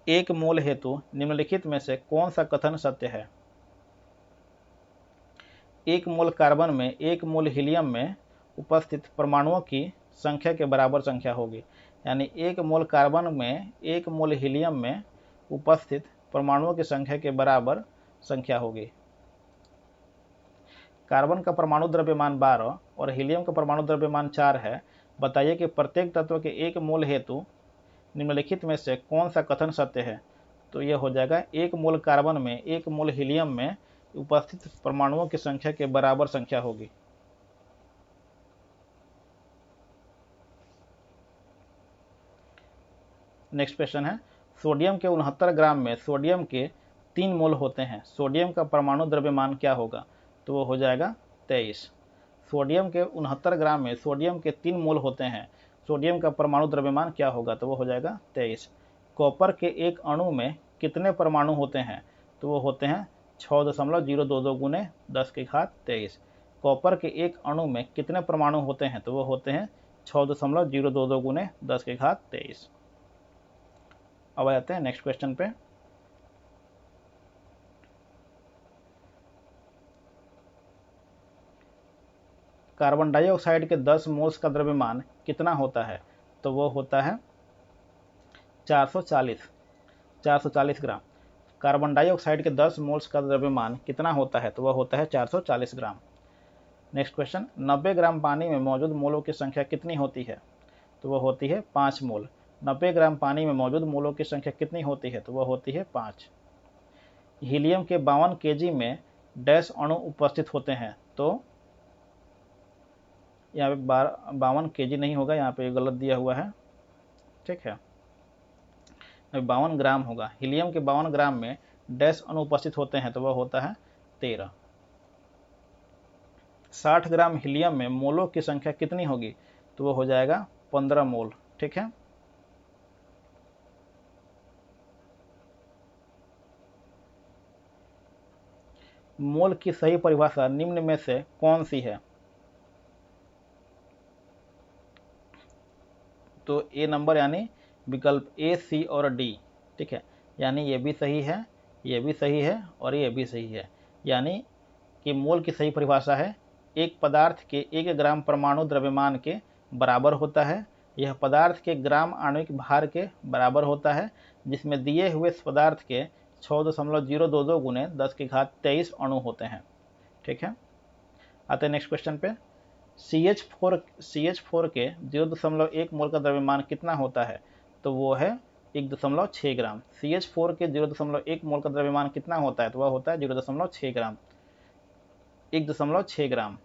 1 मोल हेतु निम्नलिखित में से कौन सा कथन सत्य है। 1 मोल कार्बन में 1 मोल हीलियम में उपस्थित परमाणुओं की संख्या के बराबर संख्या होगी। यानी 1 मोल कार्बन में 1 मोल हीलियम में उपस्थित परमाणुओं की संख्या के बराबर संख्या होगी। कार्बन का परमाणु द्रव्यमान 12 और हीलियम का परमाणु द्रव्यमान 4 है। बताइए कि प्रत्येक तत्व के 1 मोल हेतु निम्नलिखित में से कौन सा कथन सत्य है। तो यह हो जाएगा 1 मोल कार्बन में 1 मोल हीलियम में उपस्थित परमाणुओं की संख्या के बराबर संख्या होगी। नेक्स्ट क्वेश्चन है, सोडियम के 69 ग्राम में सोडियम के 3 मोल होते हैं। सोडियम का परमाणु द्रव्यमान क्या होगा। तो वो हो जाएगा 23। सोडियम के 69 ग्राम में सोडियम के 3 मोल होते हैं। सोडियम का परमाणु द्रव्यमान क्या होगा। तो वो हो जाएगा 23। कॉपर के एक अणु में कितने परमाणु होते हैं। तो वो होते हैं 6.022 गुने 10⁻23। कॉपर के एक अणु में कितने परमाणु होते हैं। तो वो होते हैं 6.022 गुने 10⁻23। अब आ जाते हैं नेक्स्ट क्वेश्चन पे। कार्बन डाइऑक्साइड के 10 मोल्स का द्रव्यमान कितना होता है। तो वो होता है 440 ग्राम। कार्बन डाइऑक्साइड के 10 मोल्स का द्रव्यमान कितना होता है। तो वह होता है 440 ग्राम। नेक्स्ट क्वेश्चन, 90 ग्राम पानी में मौजूद मोलों की संख्या कितनी होती है। तो वह होती है 5 मोल। 90 ग्राम पानी में मौजूद मोलों की संख्या कितनी होती है। तो वह होती है 5। हीलियम के 52 kg में डैश अणु उपस्थित होते हैं। तो यहाँ पे 52 kg नहीं होगा, यहाँ पे गलत दिया हुआ है, ठीक है, 52 ग्राम होगा। हीलियम के 52 ग्राम में डैश अणु उपस्थित होते हैं। तो वह होता है 13। 60 ग्राम हीलियम में मोलों की संख्या कितनी होगी। तो वह हो जाएगा 15 मोल, ठीक है। मोल की सही परिभाषा निम्न में से कौन सी है। तो ए नंबर यानी विकल्प ए, सी और डी, ठीक है। यानी ये भी सही है, ये भी सही है और ये भी सही है। यानी कि मोल की सही परिभाषा है एक पदार्थ के 1 ग्राम परमाणु द्रव्यमान के बराबर होता है। यह पदार्थ के ग्राम आणविक भार के बराबर होता है, जिसमें दिए हुए पदार्थ के 6.022 गुने 10⁻23 अणु होते हैं, ठीक है। आते हैं नेक्स्ट क्वेश्चन पे। CH4 के 0.1 मोल का द्रव्यमान कितना होता है। तो वो है 1.6 ग्राम। CH4 के 0.1 मोल का द्रव्यमान कितना होता है। तो वह होता है 0.6 ग्राम, 1.6 ग्राम।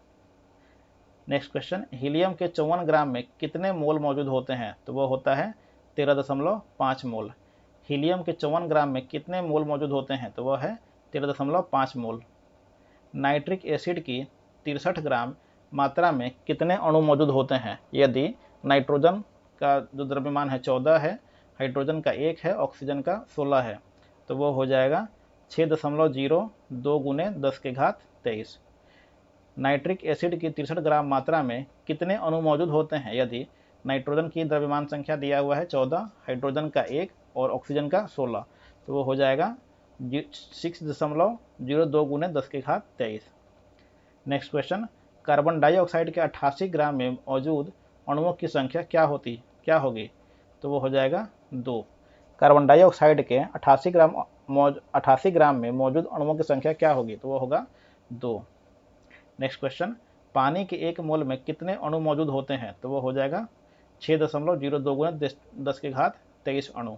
नेक्स्ट क्वेश्चन, हीलियम के 54 ग्राम में कितने मोल मौजूद होते हैं। तो वह होता है 13.5 मोल। हीलियम के 54 ग्राम में कितने मोल मौजूद होते हैं। तो वह है 13.5 मोल। नाइट्रिक एसिड की 63 ग्राम मात्रा में कितने अणु मौजूद होते हैं। यदि नाइट्रोजन का जो द्रव्यमान है 14 है, हाइड्रोजन का 1 है, ऑक्सीजन का 16 है। तो वो हो जाएगा 6.02 गुने 10⁻23। नाइट्रिक एसिड की 63 ग्राम मात्रा में कितने अणु मौजूद होते हैं। यदि नाइट्रोजन की द्रव्यमान संख्या दिया हुआ है 14, हाइड्रोजन का 1 और ऑक्सीजन का 16। तो वो हो जाएगा 6.02 गुने 10⁻23। नेक्स्ट क्वेश्चन, कार्बन डाइऑक्साइड के 88 ग्राम में मौजूद अणुओं की संख्या क्या होगी। तो वो हो जाएगा 2। कार्बन डाइऑक्साइड के 88 ग्राम में मौजूद अणुओं की संख्या क्या होगी। तो वो होगा 2। नेक्स्ट क्वेश्चन, पानी के 1 मोल में कितने अणु मौजूद होते हैं। तो वो हो जाएगा 6.02 गुने 10⁻23 अणु।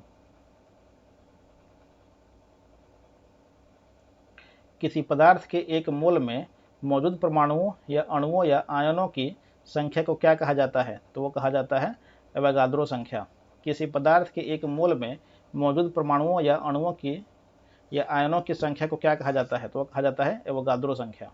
किसी पदार्थ के 1 मोल में मौजूद परमाणुओं या अणुओं या आयनों की संख्या को क्या कहा जाता है। तो वो कहा जाता है एवोगाद्रो संख्या। किसी पदार्थ के 1 मोल में मौजूद परमाणुओं या अणुओं की या आयनों की संख्या को क्या कहा जाता है। तो वो कहा जाता है एवोगाद्रो संख्या।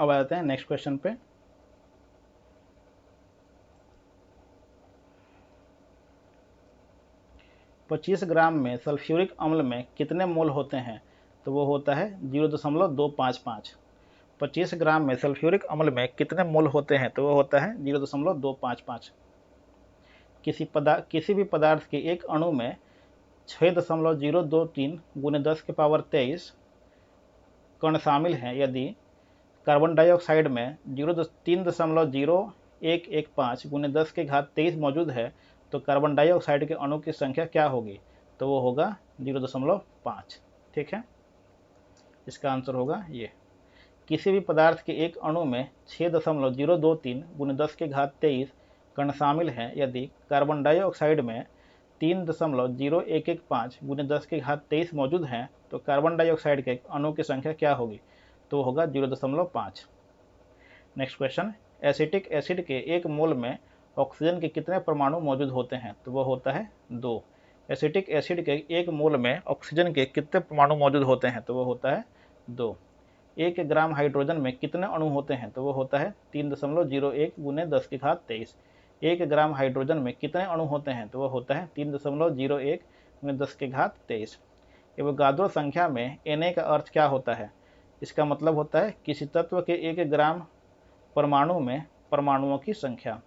अब आते हैं नेक्स्ट क्वेश्चन पे। पच्चीस ग्राम में सल्फ्यूरिक अम्ल में कितने मोल होते हैं? तो वो होता है 0.255। 25 ग्राम में सल्फ्यूरिक अम्ल में कितने मोल होते हैं? तो वो होता है 0.255। किसी भी पदार्थ के एक अणु में 6.023 गुने 10 के पावर 23 कण शामिल हैं। यदि कार्बन डाइऑक्साइड में 3.0115 गुने 10 के घात 23 मौजूद है तो कार्बन डाइऑक्साइड के अणु की संख्या क्या होगी? तो वो होगा 0.5। ठीक है, इसका आंसर होगा ये। किसी भी पदार्थ के एक अणु में 6.023 गुने 10 के घात 23 कण शामिल हैं। यदि कार्बन डाइऑक्साइड में 3.0115 गुने 10 के घात 23 मौजूद हैं तो कार्बन डाइऑक्साइड के अणु की संख्या क्या होगी? तो होगा 0.5। नेक्स्ट क्वेश्चन, एसिटिक एसिड के एक मोल में ऑक्सीजन के कितने परमाणु मौजूद होते हैं? तो वो होता है 2। एसिटिक एसिड के एक मोल में ऑक्सीजन के कितने परमाणु मौजूद होते हैं? तो वो होता है 2। 1 ग्राम हाइड्रोजन में कितने अणु होते हैं? तो वो होता है 3.01 गुने 10 के घात 23। 1 ग्राम हाइड्रोजन में कितने अणु होते हैं? तो वो होता है 3.01 गुने 10 के घात 23। एवोगाद्रो संख्या में Na का अर्थ क्या होता है? इसका मतलब होता है किसी तत्व के 1 ग्राम परमाणु में परमाणुओं की संख्या।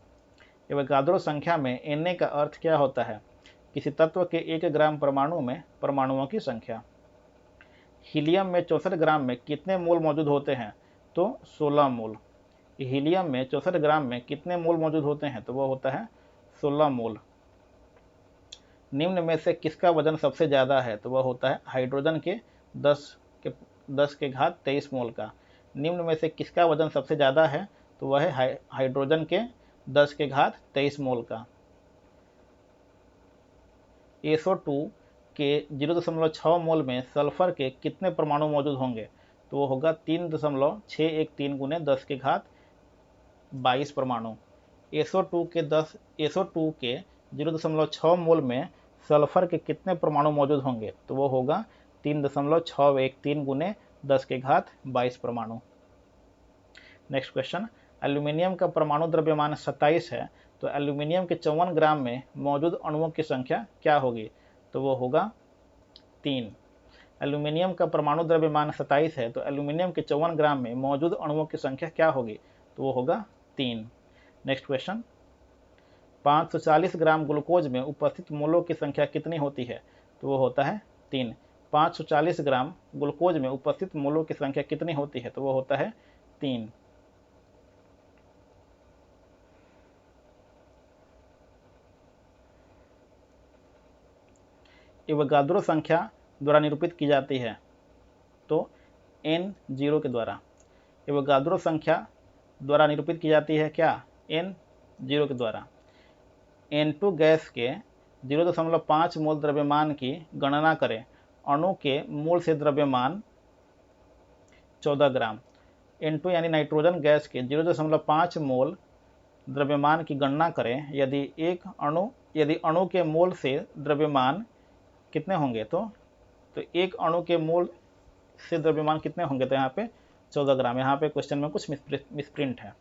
एवोगाद्रो संख्या में Na का अर्थ क्या होता है? किसी तत्व के 1 ग्राम परमाणु में परमाणुओं की संख्या। हीलियम में 64 ग्राम में कितने मोल मौजूद होते हैं? तो 16 मोल। हीलियम में 64 ग्राम में कितने मोल मौजूद होते हैं? तो वो होता है 16 मोल। निम्न में से किसका वजन सबसे ज़्यादा है? तो वह होता है हाइड्रोजन के 10 के घात 23 मोल का। निम्न में से किसका वजन सबसे ज़्यादा है? तो वह है हाइड्रोजन के 10 के घात 23 मोल का। SO2 के 0.6 मोल में सल्फर के कितने परमाणु मौजूद होंगे? तो वो होगा 3.613 गुने 10 के घात 22 परमाणु। SO2 के 0.6 मोल में सल्फर के कितने परमाणु मौजूद होंगे? तो वो होगा 3.613 गुने 10 के घात 22 परमाणु। नेक्स्ट क्वेश्चन, एल्यूमिनियम का परमाणु द्रव्यमान 27 है तो एल्यूमिनियम के 54 ग्राम में मौजूद अणुओं की संख्या क्या होगी? तो वो होगा 3। एल्यूमिनियम का परमाणु द्रव्यमान 27 है तो एल्यूमिनियम के 54 ग्राम में मौजूद अणुओं की संख्या क्या होगी? तो वो होगा 3। नेक्स्ट क्वेश्चन, 540 ग्राम ग्लूकोज में उपस्थित मोलों की संख्या कितनी होती है? तो वो होता है 3। 540 ग्राम ग्लूकोज में उपस्थित मोलों की संख्या कितनी होती है? तो वो होता है 3। एवोगाद्रो संख्या द्वारा निरूपित की जाती है तो N0 के द्वारा। एवोगाद्रो संख्या द्वारा निरूपित की जाती है क्या? N0 के द्वारा। N2 गैस के 0.5 मोल द्रव्यमान की गणना करें। अणु के मोल से द्रव्यमान 14 ग्राम। N2 यानी नाइट्रोजन गैस के 0.5 मोल द्रव्यमान की गणना करें। यदि अणु के मोल से द्रव्यमान कितने होंगे? तो एक अणु के मोल से द्रव्यमान कितने होंगे? तो यहाँ पे 14 ग्राम। यहाँ पे क्वेश्चन में कुछ मिसप्रिंट है।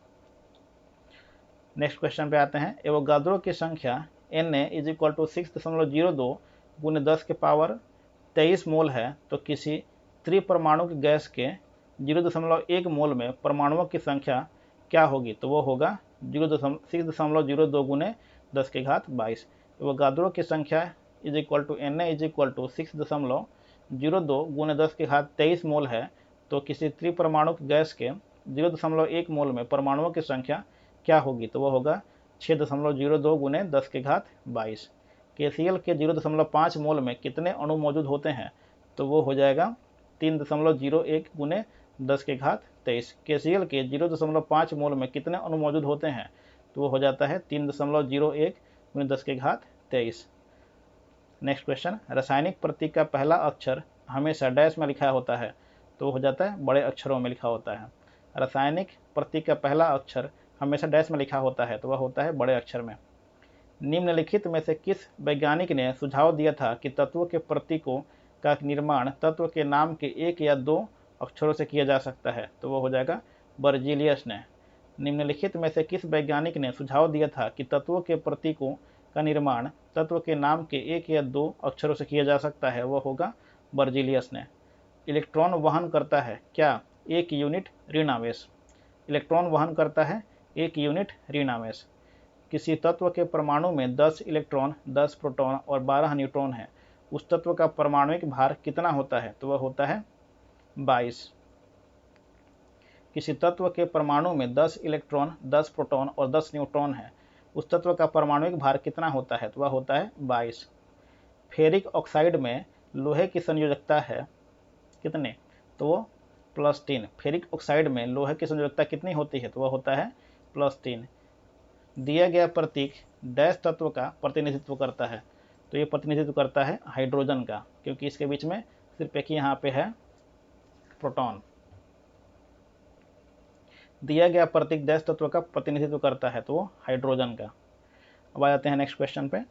नेक्स्ट क्वेश्चन पे आते हैं। एवोगाद्रो की संख्या Na = 6.02 गुने 10 के पावर 23 मोल है तो किसी त्रिपरमाणु की गैस के 0.1 मोल में परमाणुओं की संख्या क्या होगी? तो वो होगा 6.02 गुने 10 के घात 22। एवोगाद्रो की संख्या Na = 6.02 गुने 10 के घात 23 मोल है तो किसी त्रिपरमाणु गैस के 0.1 मोल में परमाणुओं की संख्या क्या होगी? तो वो होगा 6.02 गुने 10 के घात 22। KCl के 0.5 मोल में कितने अणु मौजूद होते हैं? तो वो हो जाएगा 3.01 गुने 10 के घात 23। KCl के 0.5 मोल में कितने अणु मौजूद होते हैं? तो वो हो जाता है 3.01 गुने 10 के घात 23। नेक्स्ट क्वेश्चन, रासायनिक प्रतीक का पहला अक्षर हमेशा डैश में लिखा होता है तो हो जाता है बड़े अक्षरों में लिखा होता है। रासायनिक प्रतीक का पहला अक्षर हमेशा डैश में लिखा होता है तो वह होता है बड़े अक्षर में। निम्नलिखित में से किस वैज्ञानिक ने सुझाव दिया था कि तत्वों के प्रतीकों का निर्माण तत्व के नाम के 1 या 2 अक्षरों से किया जा सकता है? तो वो हो जाएगा बर्जीलियस ने। निम्नलिखित में से किस वैज्ञानिक ने सुझाव दिया था कि तत्वों के प्रतीकों का निर्माण तत्व के नाम के एक या दो अक्षरों से किया जा सकता है? वह होगा बर्जीलियस ने। इलेक्ट्रॉन वहन करता है क्या? 1 यूनिट ऋण आवेश। इलेक्ट्रॉन वहन करता है 1 यूनिट ऋण आवेश। किसी तत्व के परमाणु में 10 इलेक्ट्रॉन, 10 प्रोटॉन और 12 न्यूट्रॉन है, उस तत्व का परमाणुिक भार कितना होता है? तो वह होता है 22। किसी तत्व के परमाणु में 10 इलेक्ट्रॉन, 10 प्रोटॉन और 10 न्यूट्रॉन है, उस तत्व का परमाणुिक भार कितना होता है? तो वह होता है 22। फेरिक ऑक्साइड में लोहे की संयोजकता है कितने? तो वो +3। फेरिक ऑक्साइड में लोहे की संयोजकता कितनी होती है? तो वह होता है +3। दिया गया प्रतीक डैश तत्व का प्रतिनिधित्व करता है? तो ये प्रतिनिधित्व करता है हाइड्रोजन का, क्योंकि इसके बीच में सिर्फ एक ही यहाँ पे है प्रोटॉन। दिया गया प्रतीक डैश तत्व का प्रतिनिधित्व करता है? तो वो हाइड्रोजन का। अब आ जाते हैं नेक्स्ट क्वेश्चन पे।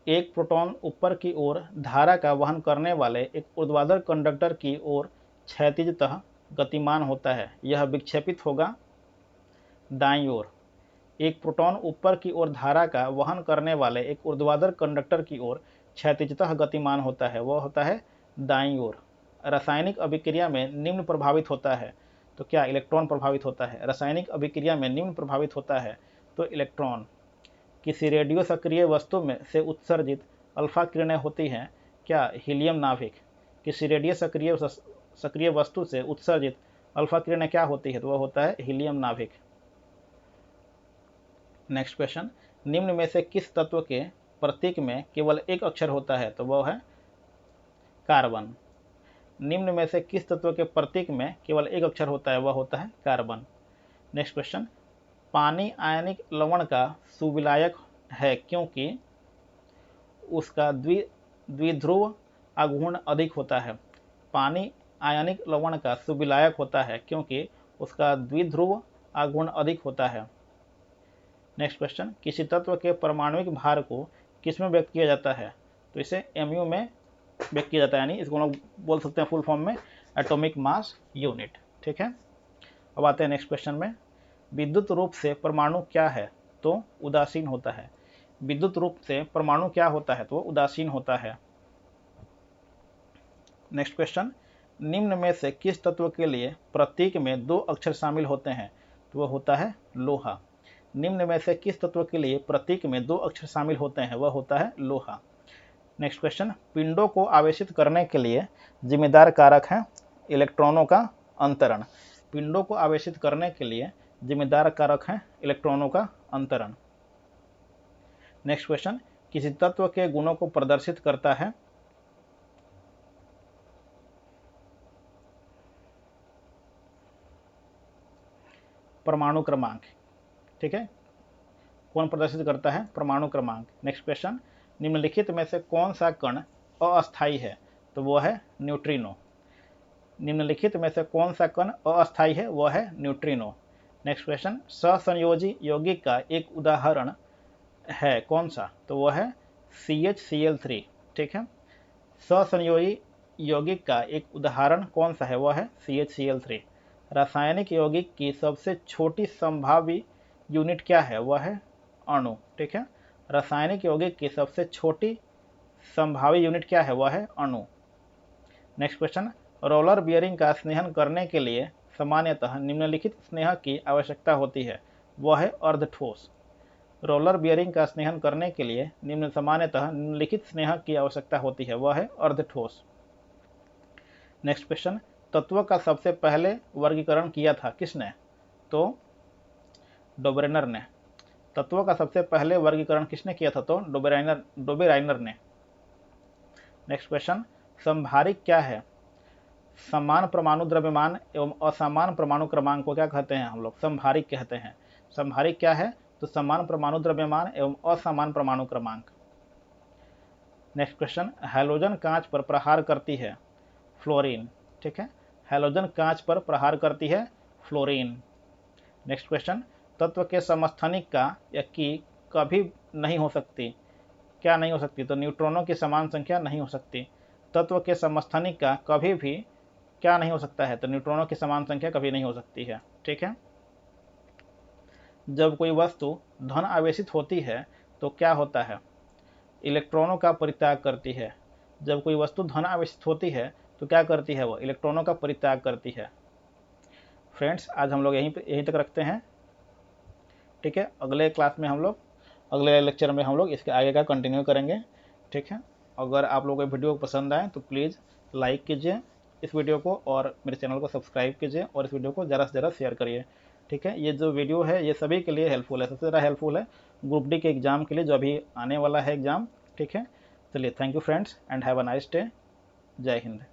एक प्रोटॉन ऊपर की ओर धारा का वहन करने वाले एक ऊर्ध्वाधर कंडक्टर की ओर क्षैतिजतः गतिमान होता है, यह विक्षेपित होगा दाईं ओर। एक प्रोटॉन ऊपर की ओर धारा का वहन करने वाले एक ऊर्ध्वाधर कंडक्टर की ओर क्षैतिजतः गतिमान होता है, वह होता है दाईं ओर। रासायनिक अभिक्रिया में निम्न प्रभावित होता है? तो क्या इलेक्ट्रॉन प्रभावित होता है? रासायनिक अभिक्रिया में निम्न प्रभावित होता है तो इलेक्ट्रॉन। किसी रेडियो सक्रिय वस्तु में से उत्सर्जित अल्फा किरणें होती हैं? क्या हीलियम नाभिक। किसी रेडियो सक्रिय वस्तु से उत्सर्जित अल्फा किरणें क्या होती है? तो वह होता है हीलियम नाभिक। नेक्स्ट क्वेश्चन, निम्न में से किस तत्व के प्रतीक में केवल एक अक्षर होता है? तो वह है कार्बन। निम्न में से किस तत्व के प्रतीक में केवल एक अक्षर होता है? वह होता है कार्बन। नेक्स्ट क्वेश्चन, पानी आयनिक लवण का सुविलायक है क्योंकि उसका द्विध्रुव आघूर्ण अधिक होता है। पानी आयनिक लवण का सुविलायक होता है क्योंकि उसका द्विध्रुव आघूर्ण अधिक होता है। नेक्स्ट क्वेश्चन, किसी तत्व के परमाणुिक भार को किस में व्यक्त किया जाता है? तो इसे mu में व्यक्त किया जाता है, यानी इसको हम लोग बोल सकते हैं फुल फॉर्म में एटॉमिक मास यूनिट। ठीक है, अब आते हैं नेक्स्ट क्वेश्चन में। विद्युत रूप से परमाणु क्या है? तो उदासीन होता है। विद्युत रूप से परमाणु क्या होता है? तो उदासीन होता है। नेक्स्ट क्वेश्चन, निम्न में से किस तत्व के लिए प्रतीक में 2 अक्षर शामिल होते हैं? तो वह होता है लोहा। निम्न में से किस तत्व के लिए प्रतीक में 2 अक्षर शामिल होते हैं? वह होता है लोहा। नेक्स्ट क्वेश्चन, पिंडों को आवेशित करने के लिए जिम्मेदार कारक है इलेक्ट्रॉनों का अंतरण। पिंडों को आवेशित करने के लिए जिम्मेदार कारक है इलेक्ट्रॉनों का अंतरण। नेक्स्ट क्वेश्चन, किसी तत्व के गुणों को प्रदर्शित करता है? परमाणु क्रमांक। ठीक है, कौन प्रदर्शित करता है? परमाणु क्रमांक। नेक्स्ट क्वेश्चन, निम्नलिखित में से कौन सा कण अस्थायी है? तो वह है न्यूट्रिनो। निम्नलिखित में से कौन सा कण अस्थायी है? वह है न्यूट्रिनो। नेक्स्ट क्वेश्चन, सहसंयोजी यौगिक का एक उदाहरण है कौन सा? तो वह है CHCl3। ठीक है, सहसंयोजी यौगिक का एक उदाहरण कौन सा है? वह है CHCl3। रासायनिक यौगिक की सबसे छोटी संभावी यूनिट क्या है? वह है अणु। ठीक है, रासायनिक यौगिक की सबसे छोटी संभावी यूनिट क्या है? वह है अणु। नेक्स्ट क्वेश्चन, रोलर बियरिंग का स्नेहन करने के लिए सामान्यतः निम्नलिखित स्नेह की आवश्यकता होती है? वह है अर्धठोस। रोलर बियरिंग का स्नेहन करने के लिए सामान्यतः निम्नलिखित स्नेह की आवश्यकता होती है? वह है अर्धठोस। नेक्स्ट क्वेश्चन, तत्व का सबसे पहले वर्गीकरण किया था किसने? तो डोबेरेनर ने। तत्वों का सबसे पहले वर्गीकरण किसने किया था? तो डोबेराइनर ने। नेक्स्ट क्वेश्चन, समभारिक क्या है? समान परमाणु द्रव्यमान एवं असमान परमाणु क्रमांक को क्या कहते हैं हम लोग? समभारिक कहते हैं। समभारिक क्या है? तो समान परमाणु द्रव्यमान एवं असमान परमाणु क्रमांक। नेक्स्ट क्वेश्चन, हैलोजन कांच पर प्रहार करती है फ्लोरीन। ठीक है, हैलोजन कांच पर प्रहार करती है फ्लोरीन। नेक्स्ट क्वेश्चन, तत्व के समस्थानिक का या की कभी नहीं हो सकती? क्या नहीं हो सकती? तो न्यूट्रॉनों की समान संख्या नहीं हो सकती। तत्व के समस्थानिक का कभी भी क्या नहीं हो सकता है, तो न्यूट्रॉनों की समान संख्या कभी नहीं हो सकती है। ठीक है, जब कोई वस्तु धन आवेशित होती है तो क्या होता है, इलेक्ट्रॉनों का परित्याग करती है। जब कोई वस्तु धन आवेशित होती है तो क्या करती है, वो इलेक्ट्रॉनों का परित्याग करती है। फ्रेंड्स, आज हम लोग यहीं तक रखते हैं। ठीक है, अगले क्लास में हम लोग, अगले लेक्चर में हम लोग इसके आगे का कंटिन्यू करेंगे। ठीक है, अगर आप लोगों को वीडियो पसंद आए तो प्लीज़ लाइक कीजिए इस वीडियो को, और मेरे चैनल को सब्सक्राइब कीजिए, और इस वीडियो को ज़्यादा से ज़्यादा शेयर करिए। ठीक है, ये जो वीडियो है ये सभी के लिए हेल्पफुल है, सबसे ज़्यादा हेल्पफुल है ग्रुप डी के एग्ज़ाम के लिए, जो अभी आने वाला है एग्ज़ाम। ठीक है, चलिए, thank you friends and have a nice day. जय हिंद।